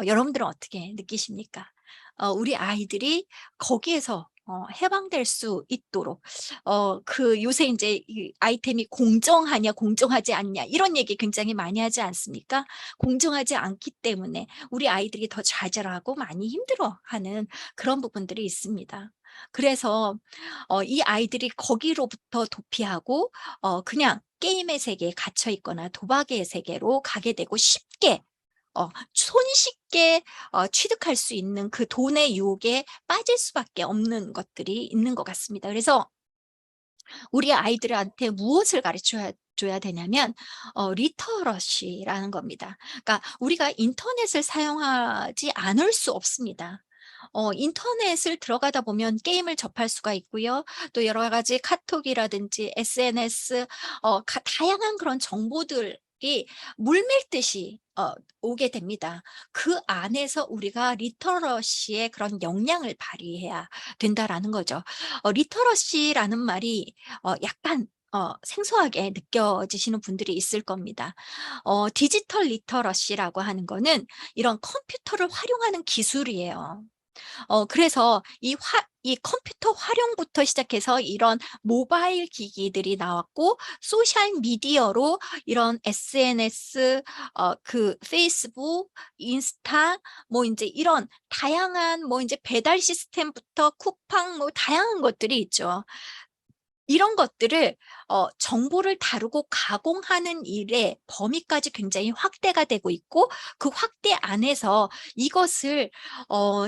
여러분들은 어떻게 느끼십니까? 우리 아이들이 거기에서 해방될 수 있도록 요새 이제 이 아이템이 공정하냐 공정하지 않냐 이런 얘기 굉장히 많이 하지 않습니까? 공정하지 않기 때문에 우리 아이들이 더 좌절하고 많이 힘들어하는 그런 부분들이 있습니다. 그래서 이 아이들이 거기로부터 도피하고 그냥 게임의 세계에 갇혀 있거나 도박의 세계로 가게 되고 쉽게 손쉽게 취득할 수 있는 그 돈의 유혹에 빠질 수밖에 없는 것들이 있는 것 같습니다. 그래서 우리 아이들한테 무엇을 줘야 되냐면 리터러시라는 겁니다. 그러니까 우리가 인터넷을 사용하지 않을 수 없습니다. 인터넷을 들어가다 보면 게임을 접할 수가 있고요. 또 여러 가지 카톡이라든지 SNS 다양한 그런 정보들이 물밀듯이 오게 됩니다. 그 안에서 우리가 리터러시의 그런 역량을 발휘해야 된다라는 거죠. 리터러시라는 말이 약간 생소하게 느껴지시는 분들이 있을 겁니다. 디지털 리터러시라고 하는 거는 이런 컴퓨터를 활용하는 기술이에요. 그래서 이 컴퓨터 활용부터 시작해서 이런 모바일 기기들이 나왔고 소셜 미디어로 이런 SNS, 페이스북, 인스타, 뭐 이제 이런 다양한 뭐 이제 배달 시스템부터 쿠팡 뭐 다양한 것들이 있죠. 이런 것들을 정보를 다루고 가공하는 일의 범위까지 굉장히 확대가 되고 있고 그 확대 안에서 이것을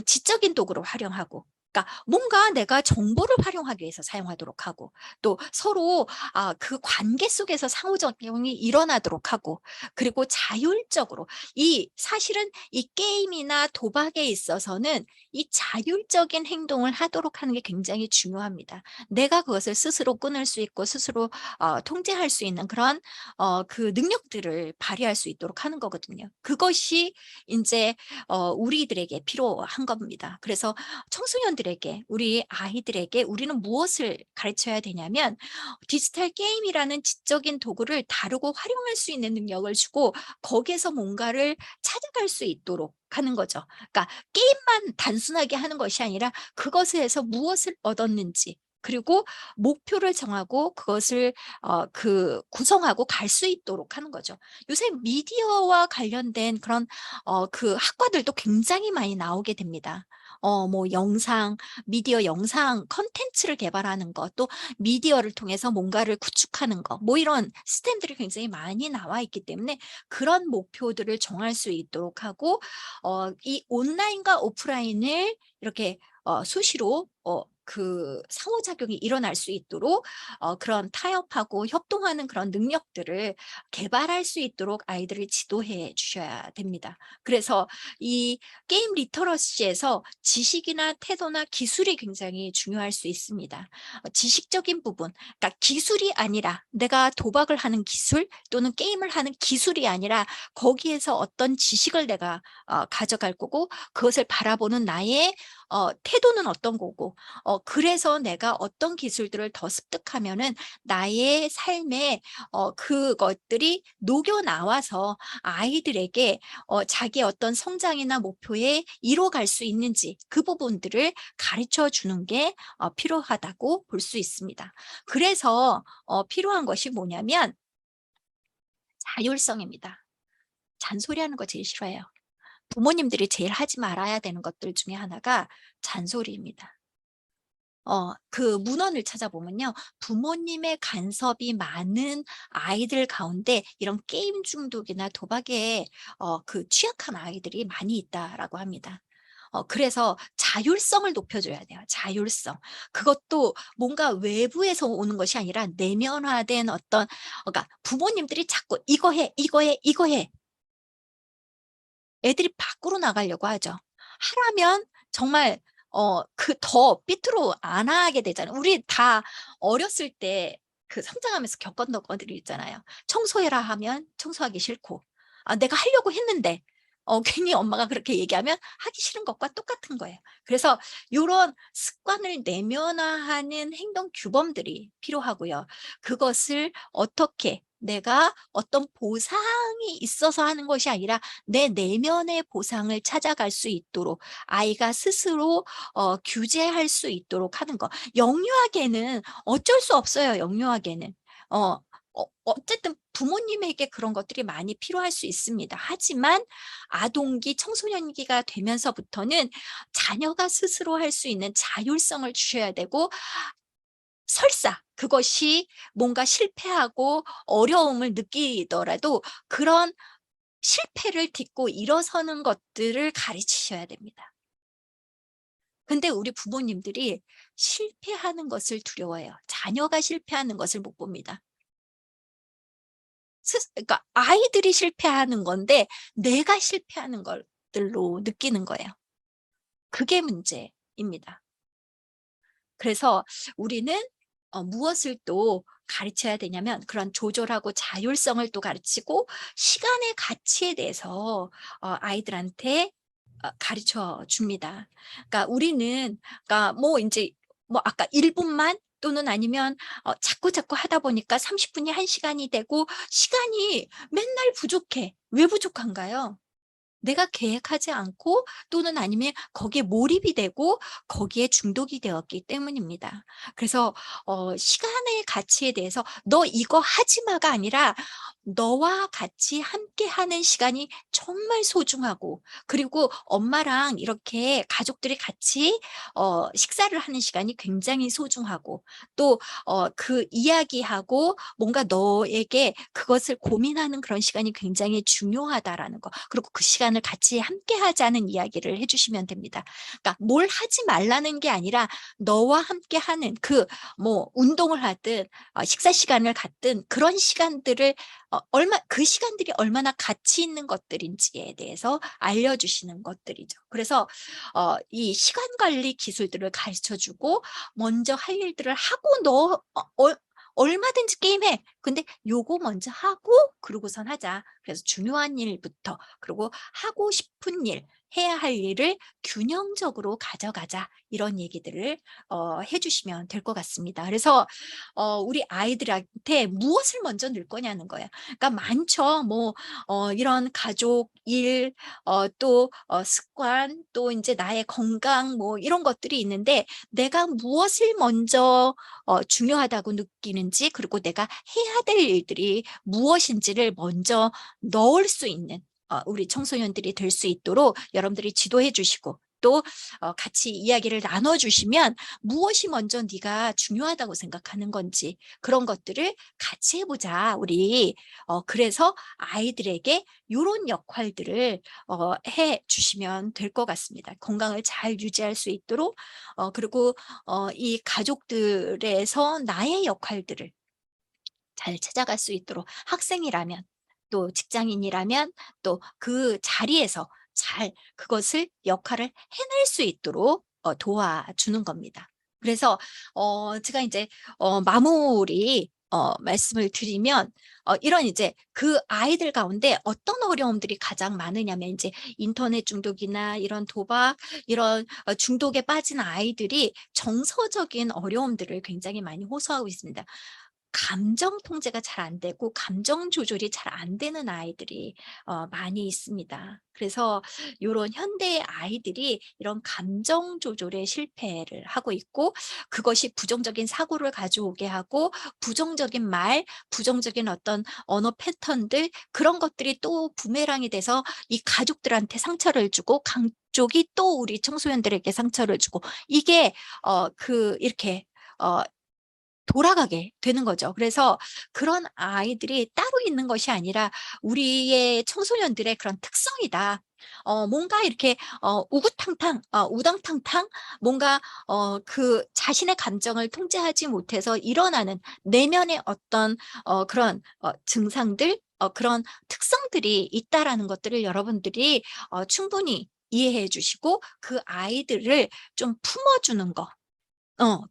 지적인 도구로 활용하고 그러니까 뭔가 내가 정보를 활용하기 위해서 사용하도록 하고, 또 서로 그 관계 속에서 상호작용이 일어나도록 하고, 그리고 자율적으로 사실은 이 게임이나 도박에 있어서는 이 자율적인 행동을 하도록 하는 게 굉장히 중요합니다. 내가 그것을 스스로 끊을 수 있고 스스로 통제할 수 있는 그런 그 능력들을 발휘할 수 있도록 하는 거거든요. 그것이 이제 우리들에게 필요한 겁니다. 그래서 청소년들에게, 우리 아이들에게 우리는 무엇을 가르쳐야 되냐면, 디지털 게임이라는 지적인 도구를 다루고 활용할 수 있는 능력을 주고 거기에서 뭔가를 찾아갈 수 있도록 하는 거죠. 그러니까 게임만 단순하게 하는 것이 아니라 그것에서 무엇을 얻었는지, 그리고 목표를 정하고 그것을 구성하고 갈 수 있도록 하는 거죠. 요새 미디어와 관련된 그런 그 학과들도 굉장히 많이 나오게 됩니다. 뭐 미디어 영상 컨텐츠를 개발하는 것, 또 미디어를 통해서 뭔가를 구축하는 것, 뭐 이런 시스템들이 굉장히 많이 나와 있기 때문에 그런 목표들을 정할 수 있도록 하고, 이 온라인과 오프라인을 이렇게 수시로 그 상호작용이 일어날 수 있도록 그런 타협하고 협동하는 그런 능력들을 개발할 수 있도록 아이들을 지도해 주셔야 됩니다. 그래서 이 게임 리터러시에서 지식이나 태도나 기술이 굉장히 중요할 수 있습니다. 지식적인 부분, 그러니까 기술이 아니라, 내가 도박을 하는 기술 또는 게임을 하는 기술이 아니라 거기에서 어떤 지식을 내가 가져갈 거고, 그것을 바라보는 나의 태도는 어떤 거고, 그래서 내가 어떤 기술들을 더 습득하면은 나의 삶에 그것들이 녹여 나와서 아이들에게 자기의 어떤 성장이나 목표에 이뤄갈 수 있는지, 그 부분들을 가르쳐 주는 게 필요하다고 볼 수 있습니다. 그래서 필요한 것이 뭐냐면 자율성입니다. 잔소리하는 거 제일 싫어해요. 부모님들이 제일 하지 말아야 되는 것들 중에 하나가 잔소리입니다. 그 문헌을 찾아보면요, 부모님의 간섭이 많은 아이들 가운데 이런 게임 중독이나 도박에 그 취약한 아이들이 많이 있다라고 합니다. 그래서 자율성을 높여줘야 돼요. 자율성. 그것도 뭔가 외부에서 오는 것이 아니라 내면화된 그러니까 부모님들이 자꾸 이거 해, 이거 해, 이거 해. 애들이 밖으로 나가려고 하죠. 하라면 정말 더 삐뚤어 안 하게 되잖아요. 우리 다 어렸을 때 그 성장하면서 겪었던 것들이 있잖아요. 청소해라 하면 청소하기 싫고, 내가 하려고 했는데 괜히 엄마가 그렇게 얘기하면 하기 싫은 것과 똑같은 거예요. 그래서 요런 습관을 내면화하는 행동 규범들이 필요하고요. 그것을 어떻게, 내가 어떤 보상이 있어서 하는 것이 아니라 내 내면의 보상을 찾아갈 수 있도록 아이가 스스로 규제할 수 있도록 하는 거. 영유아계는 어쩔 수 없어요. 영유아계는 어쨌든 부모님에게 그런 것들이 많이 필요할 수 있습니다. 하지만 아동기, 청소년기가 되면서부터는 자녀가 스스로 할 수 있는 자율성을 주셔야 되고, 설사 그것이 뭔가 실패하고 어려움을 느끼더라도 그런 실패를 딛고 일어서는 것들을 가르치셔야 됩니다. 근데 우리 부모님들이 실패하는 것을 두려워해요. 자녀가 실패하는 것을 못 봅니다. 그러니까 아이들이 실패하는 건데 내가 실패하는 것들로 느끼는 거예요. 그게 문제입니다. 그래서 우리는 무엇을 또 가르쳐야 되냐면, 그런 조절하고 자율성을 또 가르치고 시간의 가치에 대해서 아이들한테 가르쳐 줍니다. 그러니까 우리는, 그러니까 뭐 이제 뭐 아까 1분만 또는 아니면 자꾸 하다 보니까 30분이 1시간이 되고 시간이 맨날 부족해. 왜 부족한가요? 내가 계획하지 않고 또는 아니면 거기에 몰입이 되고 거기에 중독이 되었기 때문입니다. 그래서 시간의 가치에 대해서 너 이거 하지 마가 아니라 너와 같이 함께하는 시간이 정말 소중하고, 그리고 엄마랑 이렇게 가족들이 같이 식사를 하는 시간이 굉장히 소중하고, 또 그 이야기하고 뭔가 너에게 그것을 고민하는 그런 시간이 굉장히 중요하다라는 거, 그리고 그 시간을 같이 함께하자는 이야기를 해주시면 됩니다. 그러니까 뭘 하지 말라는 게 아니라 너와 함께하는 그 뭐 운동을 하든 식사 시간을 갖든 그런 시간들을 그 시간들이 얼마나 가치 있는 것들인지에 대해서 알려주시는 것들이죠. 그래서 이 시간 관리 기술들을 가르쳐 주고, 먼저 할 일들을 하고 얼마든지 게임해. 근데 요거 먼저 하고 그러고선 하자. 그래서 중요한 일부터, 그리고 하고 싶은 일, 해야 할 일을 균형적으로 가져가자. 이런 얘기들을 해주시면 될 것 같습니다. 그래서 우리 아이들한테 무엇을 먼저 늘 거냐는 거예요. 그러니까 많죠. 뭐 이런 가족, 일, 또 습관, 또 이제 나의 건강, 뭐 이런 것들이 있는데, 내가 무엇을 먼저 중요하다고 느끼는지, 그리고 내가 해야 될 일들이 무엇인지를 먼저 넣을 수 있는 우리 청소년들이 될 수 있도록 여러분들이 지도해 주시고, 또 같이 이야기를 나눠주시면 무엇이 먼저 네가 중요하다고 생각하는 건지, 그런 것들을 같이 해보자 우리. 그래서 아이들에게 이런 역할들을 해 주시면 될 것 같습니다. 건강을 잘 유지할 수 있도록, 그리고 이 가족들에서 나의 역할들을 잘 찾아갈 수 있도록, 학생이라면, 또 직장인이라면 또 그 자리에서 잘 그것을 역할을 해낼 수 있도록 도와주는 겁니다. 그래서 제가 이제 마무리 말씀을 드리면, 이런 이제 그 아이들 가운데 어떤 어려움들이 가장 많으냐면, 이제 인터넷 중독이나 이런 도박, 이런 중독에 빠진 아이들이 정서적인 어려움들을 굉장히 많이 호소하고 있습니다. 감정 통제가 잘 안 되고 감정 조절이 잘 안 되는 아이들이 많이 있습니다. 그래서 요런 현대의 아이들이 이런 감정 조절에 실패를 하고 있고, 그것이 부정적인 사고를 가져오게 하고, 부정적인 말, 부정적인 어떤 언어 패턴들, 그런 것들이 또 부메랑이 돼서 이 가족들한테 상처를 주고, 가족이 또 우리 청소년들에게 상처를 주고, 이게 이렇게 돌아가게 되는 거죠. 그래서 그런 아이들이 따로 있는 것이 아니라 우리의 청소년들의 그런 특성이다. 뭔가 이렇게 우당탕탕, 뭔가 그 자신의 감정을 통제하지 못해서 일어나는 내면의 어떤 그런 증상들, 그런 특성들이 있다라는 것들을 여러분들이 충분히 이해해 주시고, 그 아이들을 좀 품어주는 거,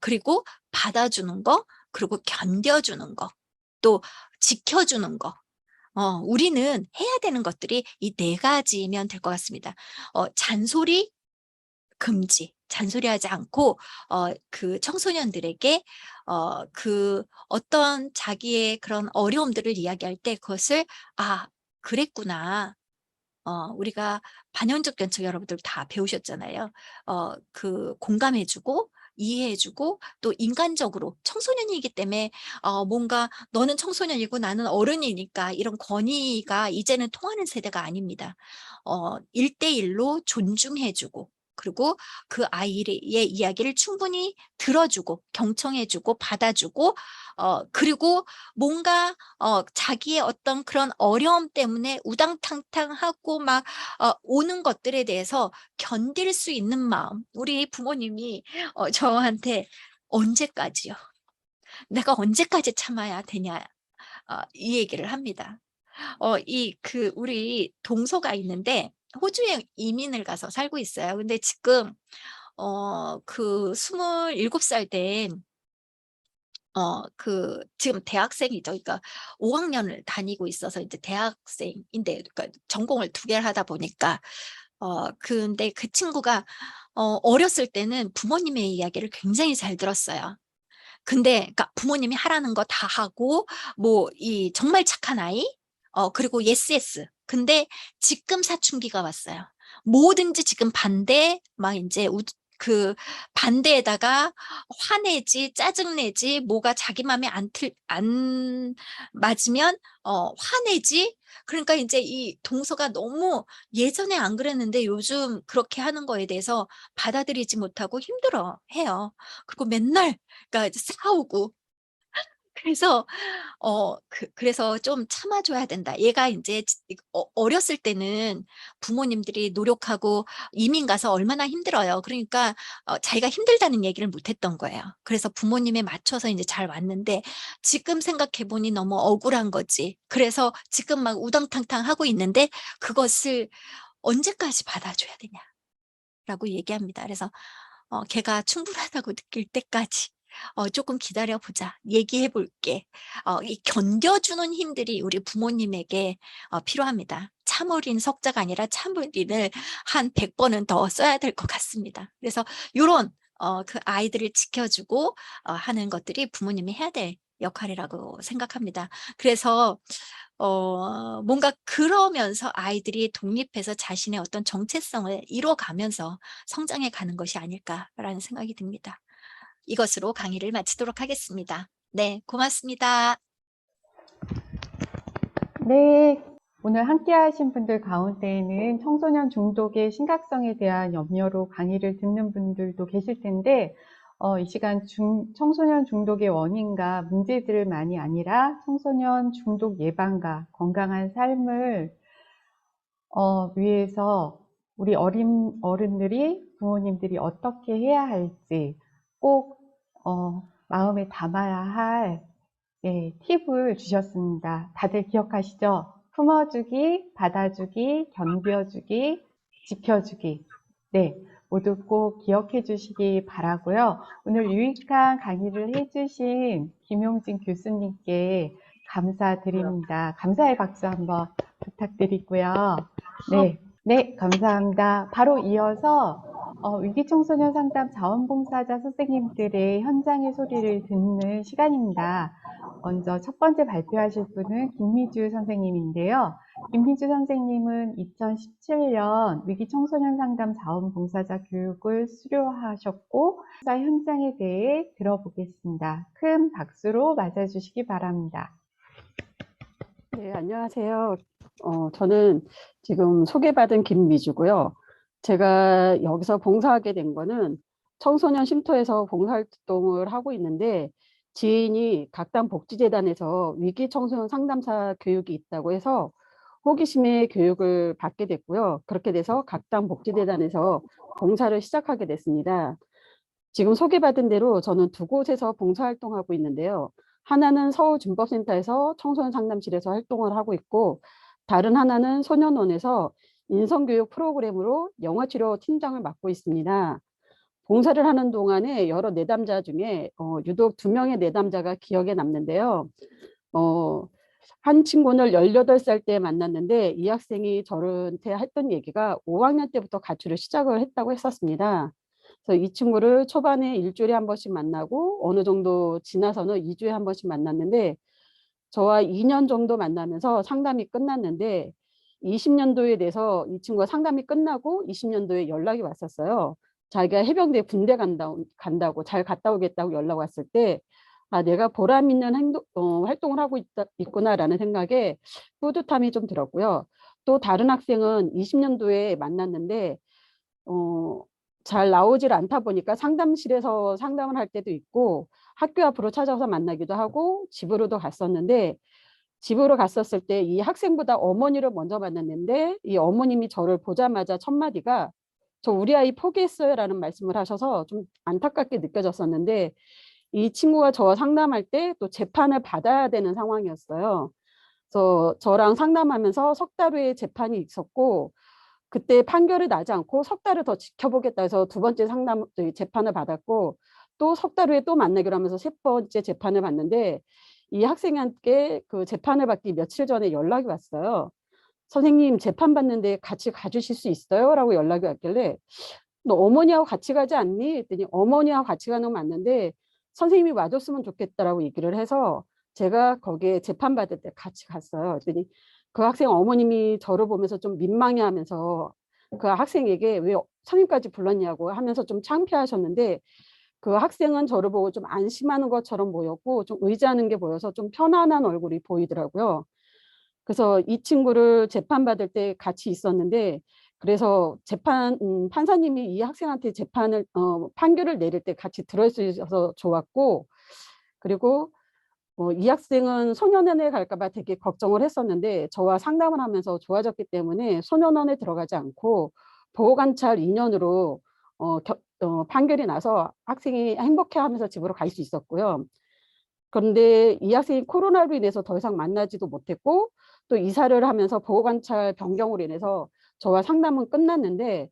그리고 받아주는 거, 그리고 견뎌주는 거, 또 지켜주는 거. 우리는 해야 되는 것들이 이 네 가지면 될 것 같습니다. 잔소리 금지, 잔소리하지 않고, 그 청소년들에게 그 어떤 자기의 그런 어려움들을 이야기할 때 그것을, 아, 그랬구나. 우리가 반영적 견책 여러분들 다 배우셨잖아요. 그 공감해주고, 이해해주고, 또 인간적으로 청소년이기 때문에 뭔가 너는 청소년이고 나는 어른이니까 이런 권위가 이제는 통하는 세대가 아닙니다. 1대1로 존중해주고, 그리고 그 아이의 이야기를 충분히 들어주고, 경청해주고, 받아주고, 그리고 뭔가 자기의 어떤 그런 어려움 때문에 우당탕탕하고 막 오는 것들에 대해서 견딜 수 있는 마음. 우리 부모님이 저한테 언제까지요? 내가 언제까지 참아야 되냐? 이 얘기를 합니다. 우리 동서가 있는데 호주에 이민을 가서 살고 있어요. 근데 지금 그 27살 된 지금 대학생이죠. 그러니까 5학년을 다니고 있어서 이제 대학생인데, 그러니까 전공을 2개를 하다 보니까 근데 그 친구가 어렸을 때는 부모님의 이야기를 굉장히 잘 들었어요. 근데 그러니까 부모님이 하라는 거 다 하고, 뭐 이 정말 착한 아이, 그리고 예스. 근데 지금 사춘기가 왔어요. 뭐든지 지금 반대, 막 이제 그 반대에다가 화내지, 짜증내지, 뭐가 자기 마음에 안 맞으면 화내지. 그러니까 이제 이 동서가 너무 예전에 안 그랬는데 요즘 그렇게 하는 거에 대해서 받아들이지 못하고 힘들어해요. 그리고 맨날 그러니까 이제 싸우고 그래서 그래서 좀 참아 줘야 된다. 얘가 인제 어렸을 때는 부모님들이 노력하고 이민 가서 얼마나 힘들어요. 그러니까 자기가 힘들다는 얘기를 못 했던 거예요. 그래서 부모님에 맞춰서 인제 잘 왔는데 지금 생각해 보니 너무 억울한 거지. 그래서 지금 막 우당탕탕 하고 있는데 그것을 "언제까지 받아줘야 되냐."라고 얘기합니다. 그래서 "걔가 충분하다고 느낄 때까지 쪼끔 기다려 보자. 얘기해 볼게." 이 견뎌주는 힘들이 우리 부모님에게 필요합니다. 참을인 석자가 아니라 참을인을 한 100 번은 더 써야 될 것 같습니다. 그래서 요런 그 아이들을 지켜주고 하는 것들이 부모님이 해야 될 역할이라고 생각합니다. 그래서 뭔가 그러면서 아이들이 독립해서 자신의 어떤 정체성을 이뤄가면서 성장해 가는 것이 아닐까라는 생각이 듭니다. 이것으로 강의를 마치도록 하겠습니다. 네, 고맙습니다. 네, 오늘 함께 하신 분들 가운데에는 청소년 중독의 심각성에 대한 염려로 강의를 듣는 분들도 계실 텐데, 이 시간 청소년 중독의 원인과 문제들만이 아니라 청소년 중독 예방과 건강한 삶을 위해서 우리 어른들이, 부모님들이 어떻게 해야 할지 꼭 마음에 담아야 할 팁을 주셨습니다. 다들 기억하시죠? 품어주기, 받아주기, 견뎌주기, 지켜주기. 네, 모두 꼭 기억해 주시기 바라고요. 오늘 유익한 강의를 해주신 김용진 교수님께 감사드립니다. 감사의 박수 한번 부탁드리고요. 네, 감사합니다. 바로 이어서 위기청소년 상담 자원봉사자 선생님들의 현장의 소리를 듣는 시간입니다. 먼저 첫 번째 발표하실 분은 김미주 선생님인데요. 김미주 선생님은 2017년 위기청소년 상담 자원봉사자 교육을 수료하셨고 현장에 대해 들어보겠습니다. 큰 박수로 맞아주시기 바랍니다. 네, 안녕하세요. 저는 지금 소개받은 김미주고요. 제가 여기서 봉사하게 된 거는 청소년 쉼터에서 봉사활동을 하고 있는데 지인이 각당 복지재단에서 위기 청소년 상담사 교육이 있다고 해서 호기심에 교육을 받게 됐고요. 그렇게 돼서 각당 복지재단에서 봉사를 시작하게 됐습니다. 지금 소개받은 대로 저는 두 곳에서 봉사활동하고 있는데요. 하나는 서울준법센터에서 청소년 상담실에서 활동을 하고 있고 다른 하나는 소년원에서 인성교육 프로그램으로 영어치료 팀장을 맡고 있습니다. 봉사를 하는 동안에 여러 내담자 중에 유독 2명의 내담자가 기억에 남는데요. 한 친구는 18살 때 만났는데 이 학생이 저한테 했던 얘기가 5학년 때부터 가출을 시작을 했다고 했었습니다. 그래서 이 친구를 초반에 일주일에 한 번씩 만나고 어느 정도 지나서는 2주에 한 번씩 만났는데 저와 2년 정도 만나면서 상담이 끝났는데 20년도에 돼서 이 친구가 상담이 끝나고 20년도에 연락이 왔었어요. 자기가 해병대 군대 간다고 잘 갔다 오겠다고 연락 왔을 때 내가 보람 있는 활동을 하고 있구나라는 생각에 뿌듯함이 좀 들었고요. 또 다른 학생은 20년도에 만났는데 잘 나오질 않다 보니까 상담실에서 상담을 할 때도 있고 학교 앞으로 찾아와서 만나기도 하고 집으로도 갔었는데 집으로 갔었을 때 이 학생보다 어머니를 먼저 만났는데 이 어머님이 저를 보자마자 첫 마디가 저 우리 아이 포기했어요 라는 말씀을 하셔서 좀 안타깝게 느껴졌었는데 이 친구가 저와 상담할 때 또 재판을 받아야 되는 상황이었어요. 그래서 저랑 상담하면서 석 달의 재판이 있었고 그때 판결이 나지 않고 석 달을 더 지켜보겠다 해서 두 번째 재판을 받았고 또 석 달 후에 또 만나기로 하면서 세 번째 재판을 받는데 이 학생한테 그 재판을 받기 며칠 전에 연락이 왔어요. 선생님 재판 받는데 같이 가주실 수 있어요? 라고 연락이 왔길래 너 어머니하고 같이 가지 않니? 했더니 어머니하고 같이 가는 건 맞는데 선생님이 와줬으면 좋겠다라고 얘기를 해서 제가 거기에 재판 받을 때 같이 갔어요. 그랬더니 그 학생 어머님이 저를 보면서 좀 민망해하면서 그 학생에게 왜 선생님까지 불렀냐고 하면서 좀 창피하셨는데 그 학생은 저를 보고 좀 안심하는 것처럼 보였고 좀 의지하는 게 보여서 좀 편안한 얼굴이 보이더라고요. 그래서 이 친구를 재판받을 때 같이 있었는데 그래서 판사님이 이 학생한테 판결을 내릴 때 같이 들어있어서 좋았고 그리고 이 학생은 소년원에 갈까 봐 되게 걱정을 했었는데 저와 상담을 하면서 좋아졌기 때문에 소년원에 들어가지 않고 보호관찰 2년으로 판결이 나서 학생이 행복해하면서 집으로 갈 수 있었고요. 그런데 이 학생이 코로나로 인해서 더 이상 만나지도 못했고 또 이사를 하면서 보호관찰 변경으로 인해서 저와 상담은 끝났는데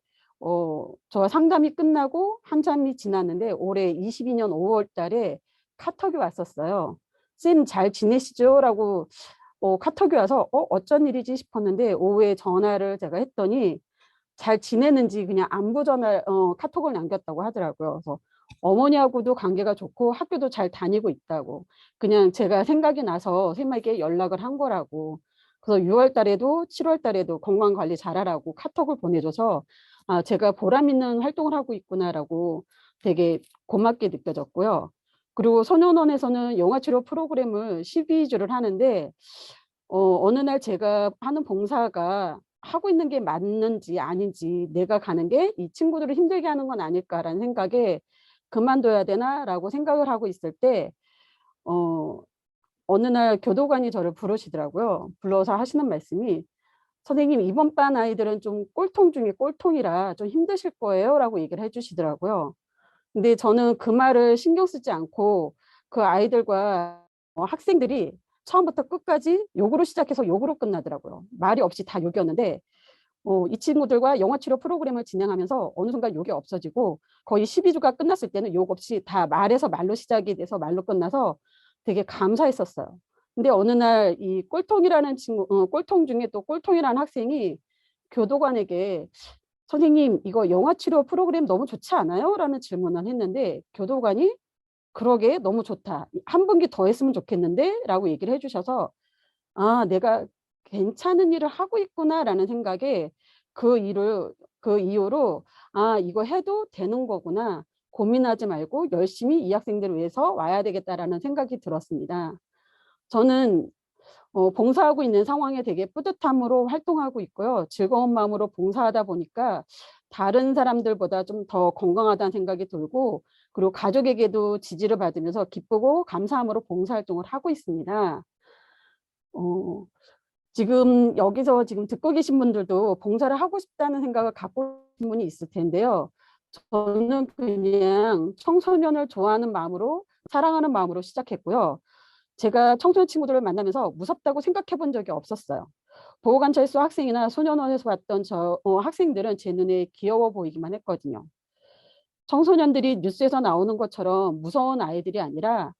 저와 상담이 끝나고 한참이 지났는데 올해 22년 5월 달에 카톡이 왔었어요. 쌤 잘 지내시죠? 라고 카톡이 와서 어쩐 일이지 싶었는데 오후에 전화를 제가 했더니 잘 지내는지 그냥 안부 전화 카톡을 남겼다고 하더라고요. 그래서 어머니하고도 관계가 좋고 학교도 잘 다니고 있다고 그냥 제가 생각이 나서 쌤에게 연락을 한 거라고 그래서 6월 달에도 7월 달에도 건강관리 잘하라고 카톡을 보내줘서 아 제가 보람 있는 활동을 하고 있구나라고 되게 고맙게 느껴졌고요. 그리고 소년원에서는 영아치료 프로그램을 12주를 하는데 어느 날 제가 하는 봉사가 하고 있는 게 맞는지 아닌지 내가 가는 게 이 친구들을 힘들게 하는 건 아닐까라는 생각에 그만둬야 되나라고 생각을 하고 있을 때 어, 어느 날 교도관이 저를 부르시더라고요. 불러서 하시는 말씀이 선생님 이번 반 아이들은 좀 꼴통 중에 꼴통이라 좀 힘드실 거예요 라고 얘기를 해주시더라고요. 근데 저는 그 말을 신경 쓰지 않고 그 아이들과 학생들이 처음부터 끝까지 욕으로 시작해서 욕으로 끝나더라고요. 말이 없이 다 욕이었는데 이 친구들과 영어치료 프로그램을 진행하면서 어느 순간 욕이 없어지고 거의 12주가 끝났을 때는 욕 없이 다 말에서 말로 시작이 돼서 말로 끝나서 되게 감사했었어요. 근데 어느 날 이 꼴통이라는 꼴통 중에 또 꼴통이라는 학생이 교도관에게 선생님 이거 영화치료 프로그램 너무 좋지 않아요? 라는 질문을 했는데 교도관이 그러게 너무 좋다. 한 분기 더 했으면 좋겠는데 라고 얘기를 해주셔서 아 내가 괜찮은 일을 하고 있구나라는 생각에 그 이후로 아 이거 해도 되는 거구나 고민하지 말고 열심히 이 학생들을 위해서 와야 되겠다라는 생각이 들었습니다. 저는 봉사하고 있는 상황에 되게 뿌듯함으로 활동하고 있고요. 즐거운 마음으로 봉사하다 보니까 다른 사람들보다 좀 더 건강하다는 생각이 들고 그리고 가족에게도 지지를 받으면서 기쁘고 감사함으로 봉사활동을 하고 있습니다. 어, 지금 여기서 지금 듣고 계신 분들도 봉사를 하고 싶다는 생각을 갖고 계신 분이 있을 텐데요. 저는 그냥 청소년을 좋아하는 마음으로 사랑하는 마음으로 시작했고요. 제가 청소년 친구들을 만나면서 무섭다고 생각해 본 적이 없었어요. 보호관찰소 학생이나 소년원에서 봤던 학생들은 제 눈에 귀여워 보이기만 했거든요. 청소년들이 뉴스에서 나오는 것처럼 무서운 아이들이 아니라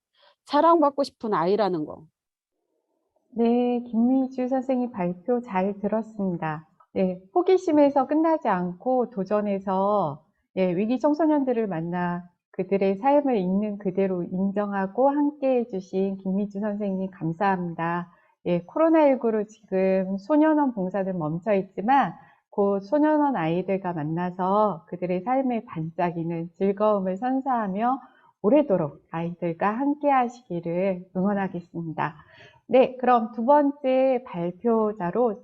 사랑받고 싶은 아이라는 거. 네, 김미주 선생님 발표 잘 들었습니다. 네, 호기심에서 끝나지 않고 도전해서 위기 청소년들을 만나 그들의 삶을 있는 그대로 인정하고 함께 해주신 김미주 선생님 감사합니다. 코로나19로 지금 소년원 봉사는 멈춰 있지만 곧 소년원 아이들과 만나서 그들의 삶에 반짝이는 즐거움을 선사하며 오래도록 아이들과 함께 하시기를 응원하겠습니다. 네, 그럼 두 번째 발표자로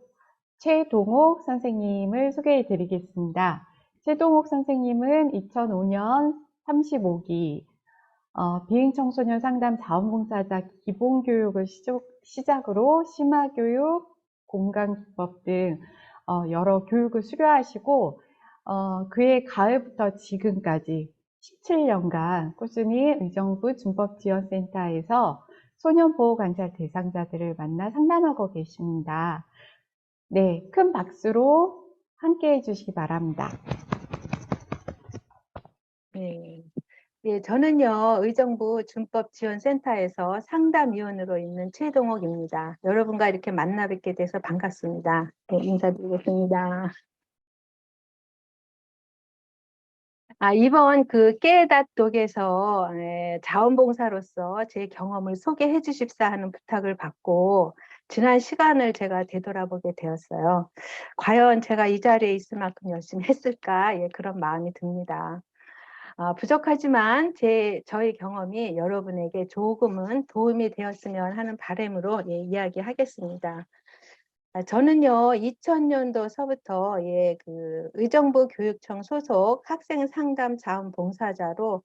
최동옥 선생님을 소개해 드리겠습니다. 최동옥 선생님은 2005년 35기 비행청소년 상담 자원봉사자 기본교육을 시작으로 심화교육, 공간기법 등 여러 교육을 수료하시고 그해 가을부터 지금까지 17년간 꾸준히 의정부 준법지원센터에서 소년보호관찰 대상자들을 만나 상담하고 계십니다. 네, 큰 박수로 함께 해주시기 바랍니다. 네. 예, 저는요, 의정부 준법지원센터에서 상담위원으로 있는 최동옥입니다. 여러분과 이렇게 만나 뵙게 돼서 반갑습니다. 네, 인사드리겠습니다. 이번 그 깨닫독에서 자원봉사로서 제 경험을 소개해 주십사 하는 부탁을 받고 지난 시간을 제가 되돌아보게 되었어요. 과연 제가 이 자리에 있을 만큼 열심히 했을까? 예, 그런 마음이 듭니다. 부족하지만 저의 경험이 여러분에게 조금은 도움이 되었으면 하는 바람으로 예, 이야기하겠습니다. 저는요, 2000년도서부터 예, 그 의정부 교육청 소속 학생 상담 자원봉사자로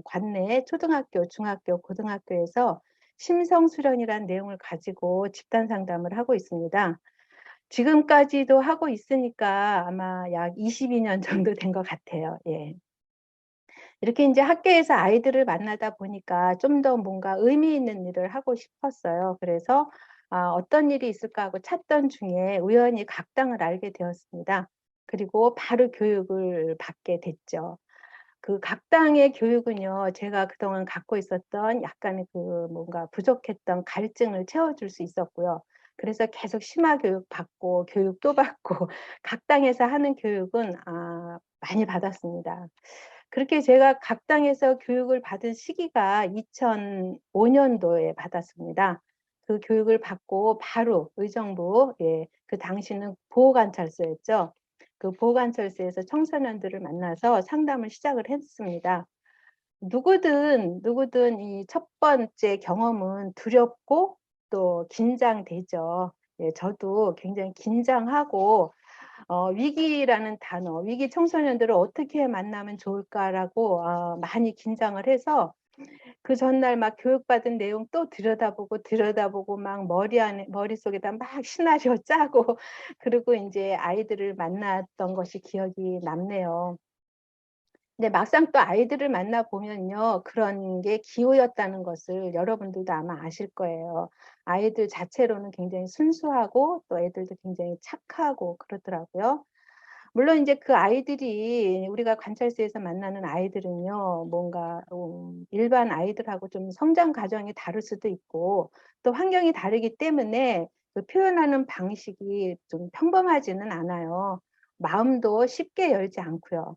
관내 초등학교, 중학교, 고등학교에서 심성 수련이란 내용을 가지고 집단 상담을 하고 있습니다. 지금까지도 하고 있으니까 아마 약 22년 정도 된 것 같아요. 예. 이렇게 이제 학교에서 아이들을 만나다 보니까 좀 더 뭔가 의미 있는 일을 하고 싶었어요. 그래서 어떤 일이 있을까 하고 찾던 중에 우연히 각당을 알게 되었습니다. 그리고 바로 교육을 받게 됐죠. 그 각당의 교육은요, 제가 그동안 갖고 있었던 약간의 그 뭔가 부족했던 갈증을 채워줄 수 있었고요. 그래서 계속 심화 교육 받고 교육 또 받고 각당에서 하는 교육은 많이 받았습니다. 그렇게 제가 각당에서 교육을 받은 시기가 2005년도에 받았습니다. 그 교육을 받고 바로 의정부, 예, 그 당시는 보호관찰소였죠. 그 보호관찰소에서 청소년들을 만나서 상담을 시작을 했습니다. 누구든 이 첫 번째 경험은 두렵고 또 긴장되죠. 예, 저도 굉장히 긴장하고 위기라는 단어, 위기 청소년들을 어떻게 만나면 좋을까라고 많이 긴장을 해서 그 전날 막 교육받은 내용 또 들여다보고 막 머릿속에다 막 시나리오 짜고 그리고 이제 아이들을 만났던 것이 기억이 남네요. 근데 막상 또 아이들을 만나 보면요, 그런 게 기호였다는 것을 여러분들도 아마 아실 거예요. 아이들 자체로는 굉장히 순수하고 또 애들도 굉장히 착하고 그렇더라고요. 물론 이제 그 아이들이 우리가 관찰소에서 만나는 아이들은요, 뭔가 일반 아이들하고 좀 성장 과정이 다를 수도 있고 또 환경이 다르기 때문에 그 표현하는 방식이 좀 평범하지는 않아요. 마음도 쉽게 열지 않고요.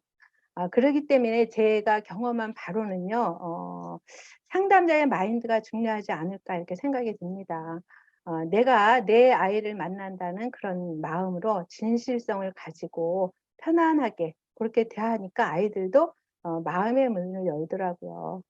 그러기 때문에 제가 경험한 바로는요, 상담자의 마인드가 중요하지 않을까 이렇게 생각이 듭니다. 내가 내 아이를 만난다는 그런 마음으로 진실성을 가지고 편안하게 그렇게 대하니까 아이들도 마음의 문을 열더라고요.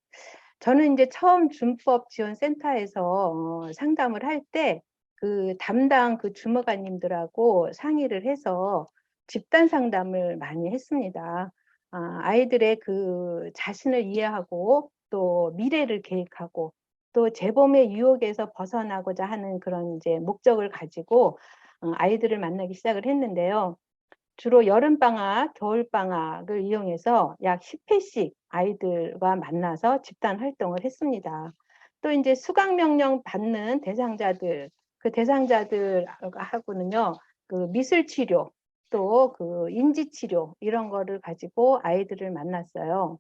저는 이제 처음 준법지원센터에서 상담을 할 때 그 담당 그 주무관님들하고 상의를 해서 집단 상담을 많이 했습니다. 아이들의 그 자신을 이해하고 또 미래를 계획하고 또 재범의 유혹에서 벗어나고자 하는 그런 이제 목적을 가지고 아이들을 만나기 시작을 했는데요. 주로 여름방학, 겨울방학을 이용해서 약 10회씩 아이들과 만나서 집단 활동을 했습니다. 또 이제 수강명령 받는 대상자들, 그 대상자들하고는요, 그 미술치료, 또 그 인지치료, 이런 거를 가지고 아이들을 만났어요.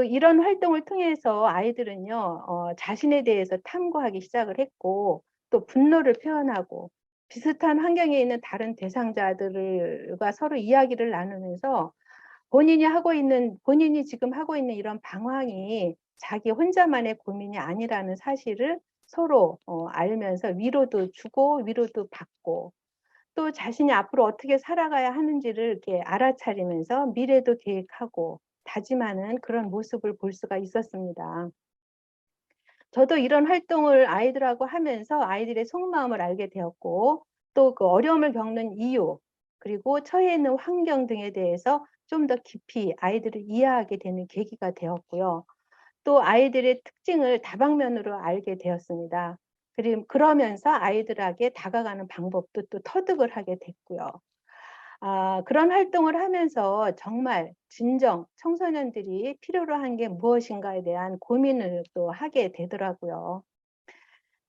이런 활동을 통해서 아이들은요, 자신에 대해서 탐구하기 시작을 했고, 또 분노를 표현하고, 비슷한 환경에 있는 다른 대상자들과 서로 이야기를 나누면서 본인이 지금 하고 있는 이런 방황이 자기 혼자만의 고민이 아니라는 사실을 서로 알면서 위로도 주고 위로도 받고 또 자신이 앞으로 어떻게 살아가야 하는지를 이렇게 알아차리면서 미래도 계획하고 다짐하는 그런 모습을 볼 수가 있었습니다. 저도 이런 활동을 아이들하고 하면서 아이들의 속마음을 알게 되었고 또 그 어려움을 겪는 이유 그리고 처해 있는 환경 등에 대해서 좀 더 깊이 아이들을 이해하게 되는 계기가 되었고요. 또 아이들의 특징을 다방면으로 알게 되었습니다. 그러면서 아이들에게 다가가는 방법도 또 터득을 하게 됐고요. 그런 활동을 하면서 정말 진정 청소년들이 필요로 한 게 무엇인가에 대한 고민을 또 하게 되더라고요.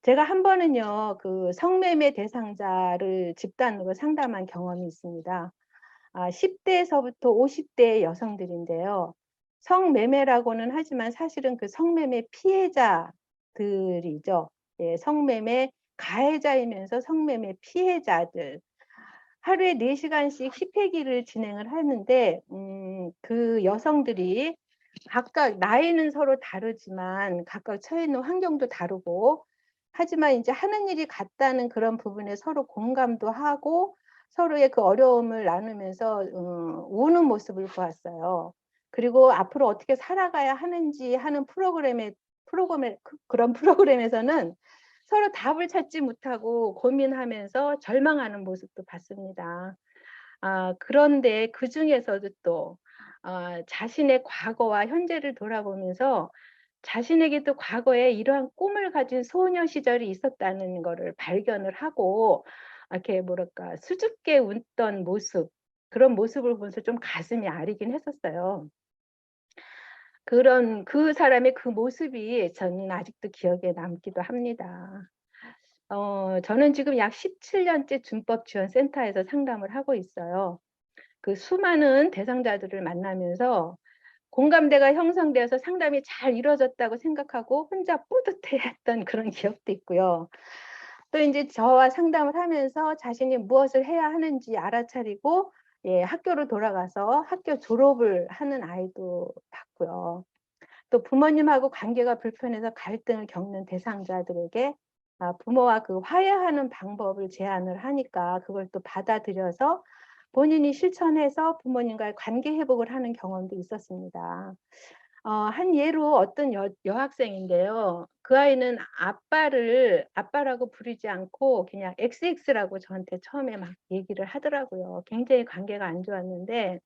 제가 한 번은요, 그 성매매 대상자를 집단으로 상담한 경험이 있습니다. 10대에서부터 50대 여성들인데요. 성매매라고는 하지만 사실은 그 성매매 피해자들이죠. 예, 성매매 가해자이면서 성매매 피해자들. 하루에 4시간씩 10회기를 진행을 하는데 그 여성들이 각각 나이는 서로 다르지만 각각 처해 있는 환경도 다르고 하지만 이제 하는 일이 같다는 그런 부분에 서로 공감도 하고 서로의 그 어려움을 나누면서 우는 모습을 보았어요. 그리고 앞으로 어떻게 살아가야 하는지 하는 그런 프로그램에서는 서로 답을 찾지 못하고 고민하면서 절망하는 모습도 봤습니다. 그런데 그 중에서도 또 자신의 과거와 현재를 돌아보면서 자신에게도 과거에 이러한 꿈을 가진 소녀 시절이 있었다는 것을 발견을 하고 이렇게 뭐랄까 수줍게 웃던 모습, 그런 모습을 보면서 좀 가슴이 아리긴 했었어요. 그런 그 사람의 그 모습이 저는 아직도 기억에 남기도 합니다. 저는 지금 약 17년째 준법지원센터에서 상담을 하고 있어요. 그 수많은 대상자들을 만나면서 공감대가 형성되어서 상담이 잘 이루어졌다고 생각하고 혼자 뿌듯해했던 그런 기억도 있고요. 또 이제 저와 상담을 하면서 자신이 무엇을 해야 하는지 알아차리고 학교로 돌아가서 학교 졸업을 하는 아이도 봤고요. 또 부모님하고 관계가 불편해서 갈등을 겪는 대상자들에게 부모와 그 화해하는 방법을 제안을 하니까 그걸 또 받아들여서 본인이 실천해서 부모님과의 관계 회복을 하는 경험도 있었습니다. 한 예로 어떤 여학생인데요. 그 아이는 아빠라고 부르지 않고 그냥 XX라고 저한테 처음에 막 얘기를 하더라고요. 굉장히 관계가 안 좋았는데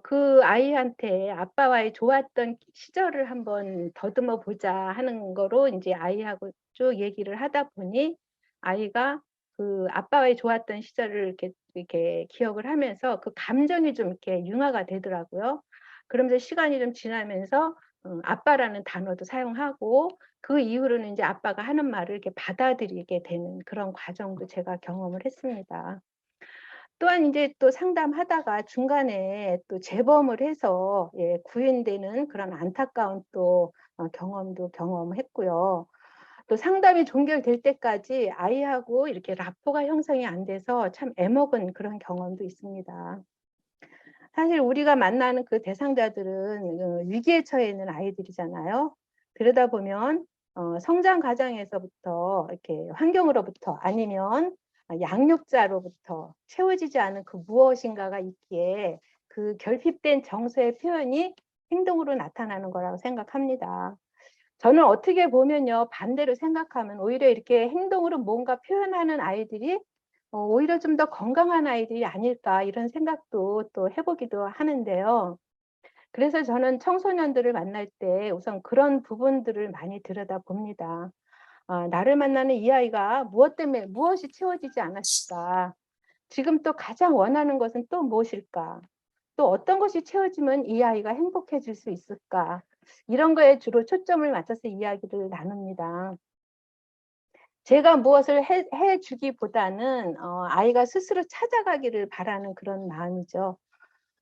그 아이한테 아빠와의 좋았던 시절을 한번 더듬어 보자 하는 거로 이제 아이하고 쭉 얘기를 하다 보니 아이가 그 아빠와의 좋았던 시절을 이렇게 기억을 하면서 그 감정이 좀 이렇게 융화가 되더라고요. 그러면서 시간이 좀 지나면서 아빠라는 단어도 사용하고 그 이후로는 이제 아빠가 하는 말을 이렇게 받아들이게 되는 그런 과정도 제가 경험을 했습니다. 또한 이제 또 상담하다가 중간에 또 재범을 해서 구인되는 그런 안타까운 또 경험도 경험했고요. 또 상담이 종결될 때까지 아이하고 이렇게 라포가 형성이 안 돼서 참 애먹은 그런 경험도 있습니다. 사실 우리가 만나는 그 대상자들은 위기에 처해 있는 아이들이잖아요. 그러다 보면 성장 과정에서부터 이렇게 환경으로부터 아니면 양육자로부터 채워지지 않은 그 무엇인가가 있기에 그 결핍된 정서의 표현이 행동으로 나타나는 거라고 생각합니다. 저는 어떻게 보면요, 반대로 생각하면 오히려 이렇게 행동으로 뭔가 표현하는 아이들이 오히려 좀 더 건강한 아이들이 아닐까 이런 생각도 또 해보기도 하는데요. 그래서 저는 청소년들을 만날 때 우선 그런 부분들을 많이 들여다봅니다. 나를 만나는 이 아이가 무엇 때문에 무엇이 채워지지 않았을까? 지금 또 가장 원하는 것은 또 무엇일까? 또 어떤 것이 채워지면 이 아이가 행복해질 수 있을까? 이런 거에 주로 초점을 맞춰서 이야기를 나눕니다. 제가 무엇을 해주기보다는 아이가 스스로 찾아가기를 바라는 그런 마음이죠.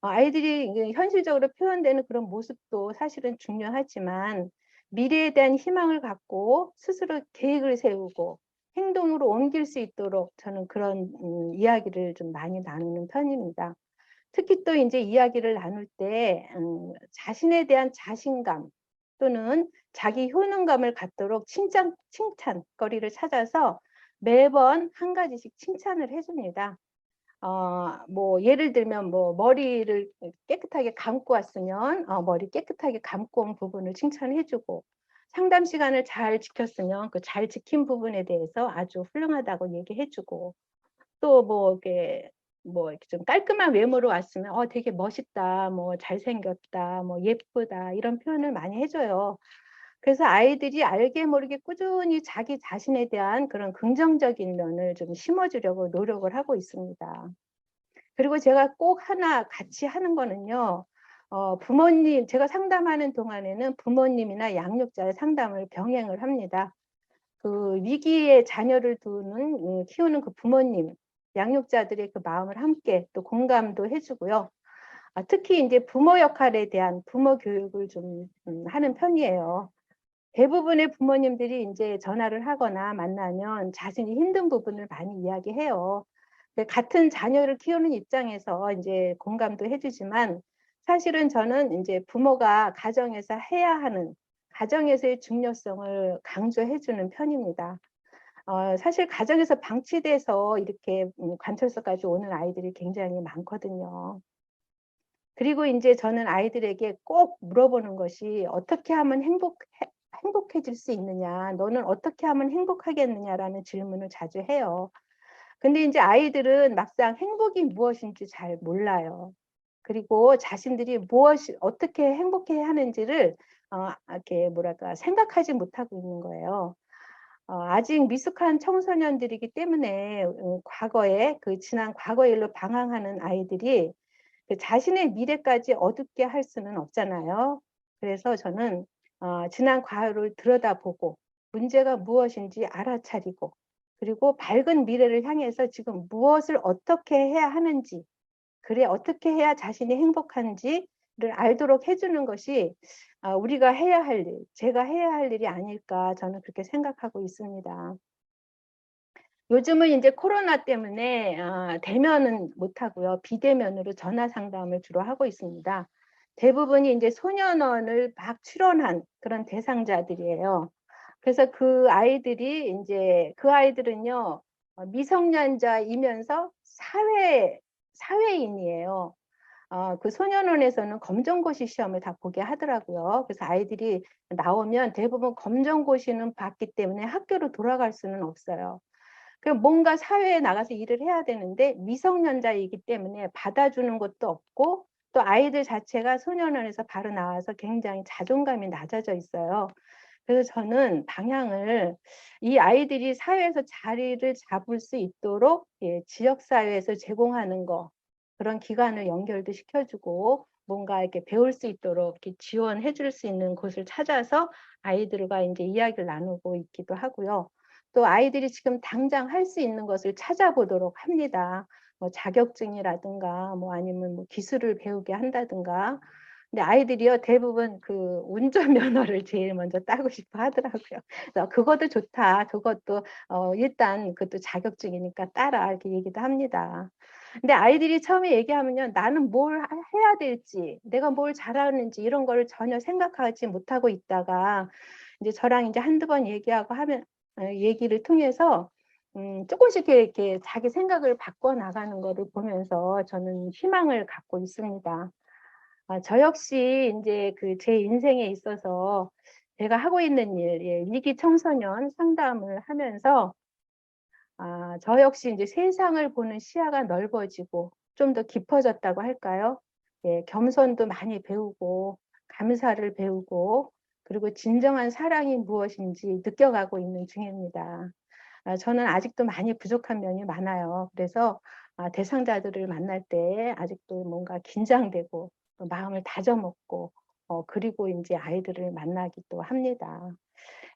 아이들이 현실적으로 표현되는 그런 모습도 사실은 중요하지만 미래에 대한 희망을 갖고 스스로 계획을 세우고 행동으로 옮길 수 있도록 저는 그런 이야기를 좀 많이 나누는 편입니다. 특히 또 이제 이야기를 나눌 때 자신에 대한 자신감 또는 자기 효능감을 갖도록 칭찬거리를 찾아서 매번 한 가지씩 칭찬을 해줍니다. 뭐 예를 들면 뭐 머리를 깨끗하게 감고 왔으면 머리 깨끗하게 감고 온 부분을 칭찬해주고 상담 시간을 잘 지켰으면 그 잘 지킨 부분에 대해서 아주 훌륭하다고 얘기해주고 또 뭐 이렇게 좀 깔끔한 외모로 왔으면 되게 멋있다, 뭐 잘생겼다, 뭐 예쁘다 이런 표현을 많이 해줘요. 그래서 아이들이 알게 모르게 꾸준히 자기 자신에 대한 그런 긍정적인 면을 좀 심어주려고 노력을 하고 있습니다. 그리고 제가 꼭 하나 같이 하는 거는요. 부모님, 제가 상담하는 동안에는 부모님이나 양육자의 상담을 병행을 합니다. 그 위기에 자녀를 키우는 그 부모님, 양육자들의 그 마음을 함께 또 공감도 해주고요. 특히 이제 부모 역할에 대한 부모 교육을 좀 하는 편이에요. 대부분의 부모님들이 이제 전화를 하거나 만나면 자신이 힘든 부분을 많이 이야기해요. 같은 자녀를 키우는 입장에서 이제 공감도 해주지만 사실은 저는 이제 부모가 가정에서 해야 하는 가정에서의 중요성을 강조해주는 편입니다. 사실 가정에서 방치돼서 이렇게 관찰소까지 오는 아이들이 굉장히 많거든요. 그리고 이제 저는 아이들에게 꼭 물어보는 것이 어떻게 하면 행복해질 수 있느냐, 너는 어떻게 하면 행복하겠느냐라는 질문을 자주 해요. 근데 이제 아이들은 막상 행복이 무엇인지 잘 몰라요. 그리고 자신들이 어떻게 행복해야 하는지를 이렇게 뭐랄까 생각하지 못하고 있는 거예요. 아직 미숙한 청소년들이기 때문에 과거에 지난 과거 일로 방황하는 아이들이 자신의 미래까지 어둡게 할 수는 없잖아요. 그래서 저는 지난 과거를 들여다보고 문제가 무엇인지 알아차리고 그리고 밝은 미래를 향해서 지금 무엇을 어떻게 해야 하는지 그래 어떻게 해야 자신이 행복한지를 알도록 해주는 것이 우리가 해야 할 일, 제가 해야 할 일이 아닐까 저는 그렇게 생각하고 있습니다. 요즘은 이제 코로나 때문에 대면은 못하고요. 비대면으로 전화 상담을 주로 하고 있습니다. 대부분이 이제 소년원을 막 출원한 그런 대상자들이에요. 그래서 그 아이들은요, 미성년자이면서 사회인이에요. 그 소년원에서는 검정고시 시험을 다 보게 하더라고요. 그래서 아이들이 나오면 대부분 검정고시는 봤기 때문에 학교로 돌아갈 수는 없어요. 그럼 뭔가 사회에 나가서 일을 해야 되는데 미성년자이기 때문에 받아주는 것도 없고 또 아이들 자체가 소년원에서 바로 나와서 굉장히 자존감이 낮아져 있어요. 그래서 저는 방향을 이 아이들이 사회에서 자리를 잡을 수 있도록 지역사회에서 제공하는 거 그런 기관을 연결도 시켜주고 뭔가 이렇게 배울 수 있도록 이렇게 지원해 줄 수 있는 곳을 찾아서 아이들과 이제 이야기를 나누고 있기도 하고요. 또 아이들이 지금 당장 할 수 있는 것을 찾아보도록 합니다. 뭐 자격증이라든가 뭐 아니면 뭐 기술을 배우게 한다든가. 근데 아이들이요 대부분 그 운전면허를 제일 먼저 따고 싶어 하더라고요. 그래서 그것도 좋다. 그것도 일단 그것도 자격증이니까 따라 이렇게 얘기도 합니다. 근데 아이들이 처음에 얘기하면요, 나는 뭘 해야 될지, 내가 뭘 잘하는지 이런 거를 전혀 생각하지 못하고 있다가 이제 저랑 이제 한두 번 얘기하고 하면 얘기를 통해서 조금씩 이렇게 자기 생각을 바꿔 나가는 거를 보면서 저는 희망을 갖고 있습니다. 저 역시 이제 제 인생에 있어서 제가 하고 있는 일, 위기 청소년 상담을 하면서 저 역시 이제 세상을 보는 시야가 넓어지고 좀 더 깊어졌다고 할까요? 겸손도 많이 배우고 감사를 배우고 그리고 진정한 사랑이 무엇인지 느껴가고 있는 중입니다. 저는 아직도 많이 부족한 면이 많아요. 그래서 대상자들을 만날 때 아직도 뭔가 긴장되고 또 마음을 다져먹고 그리고 이제 아이들을 만나기도 합니다.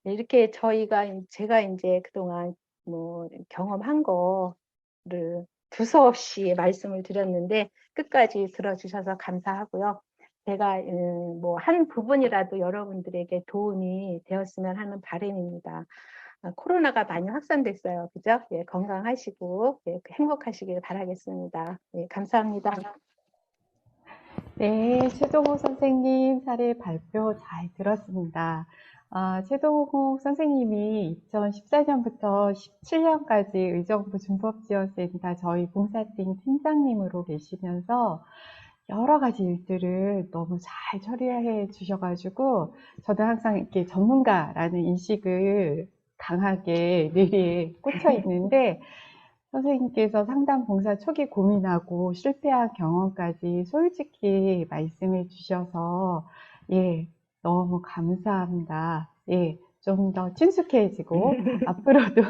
이렇게 제가 이제 그동안 뭐 경험한 거를 두서없이 말씀을 드렸는데 끝까지 들어주셔서 감사하고요. 제가 뭐 한 부분이라도 여러분들에게 도움이 되었으면 하는 바람입니다. 코로나가 많이 확산됐어요. 그죠? 건강하시고 행복하시길 바라겠습니다. 감사합니다. 네, 최동욱 선생님 사례 발표 잘 들었습니다. 최동욱 선생님이 2014년부터 17년까지 의정부 준법지원센터 저희 봉사팀 팀장님으로 계시면서 여러 가지 일들을 너무 잘 처리해 주셔가지고 저도 항상 이렇게 전문가라는 인식을 강하게 뇌리에 꽂혀 있는데 선생님께서 상담 봉사 초기 고민하고 실패한 경험까지 솔직히 말씀해 주셔서 너무 감사합니다. 좀 더 친숙해지고 앞으로도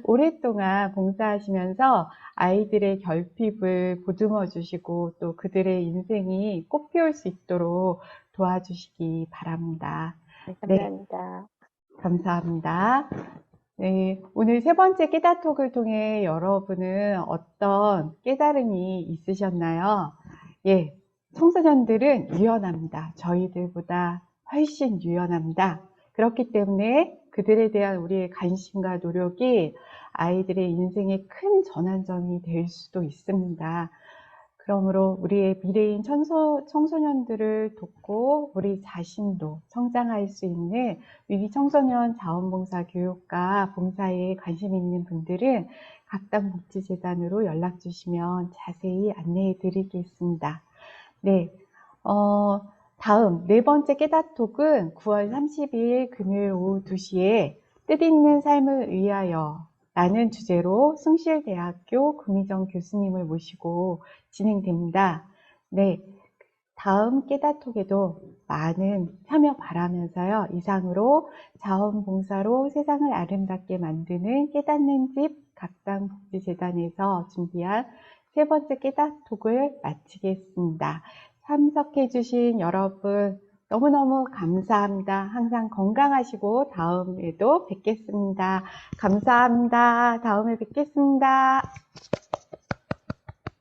오랫동안 봉사하시면서 아이들의 결핍을 보듬어 주시고 또 그들의 인생이 꽃피울 수 있도록 도와주시기 바랍니다. 감사합니다. 감사합니다. 네, 오늘 세 번째 깨닫톡을 통해 여러분은 어떤 깨달음이 있으셨나요? 청소년들은 유연합니다. 저희들보다 훨씬 유연합니다. 그렇기 때문에 그들에 대한 우리의 관심과 노력이 아이들의 인생의 큰 전환점이 될 수도 있습니다. 그러므로 우리의 미래인 청소년들을 돕고 우리 자신도 성장할 수 있는 위기 청소년 자원봉사 교육과 봉사에 관심 있는 분들은 각당복지재단으로 연락 주시면 자세히 안내해 드리겠습니다. 네, 다음 네 번째 깨닫톡은 9월 30일 금요일 오후 2시에 뜻있는 삶을 위하여 라는 주제로 숭실대학교 구미정 교수님을 모시고 진행됩니다. 네, 다음 깨닫톡에도 많은 참여 바라면서요. 이상으로 자원봉사로 세상을 아름답게 만드는 깨닫는 집 각당복지재단에서 준비한 세 번째 깨닫톡을 마치겠습니다. 참석해 주신 여러분 너무너무 감사합니다. 항상 건강하시고 다음에도 뵙겠습니다. 감사합니다. 다음에 뵙겠습니다.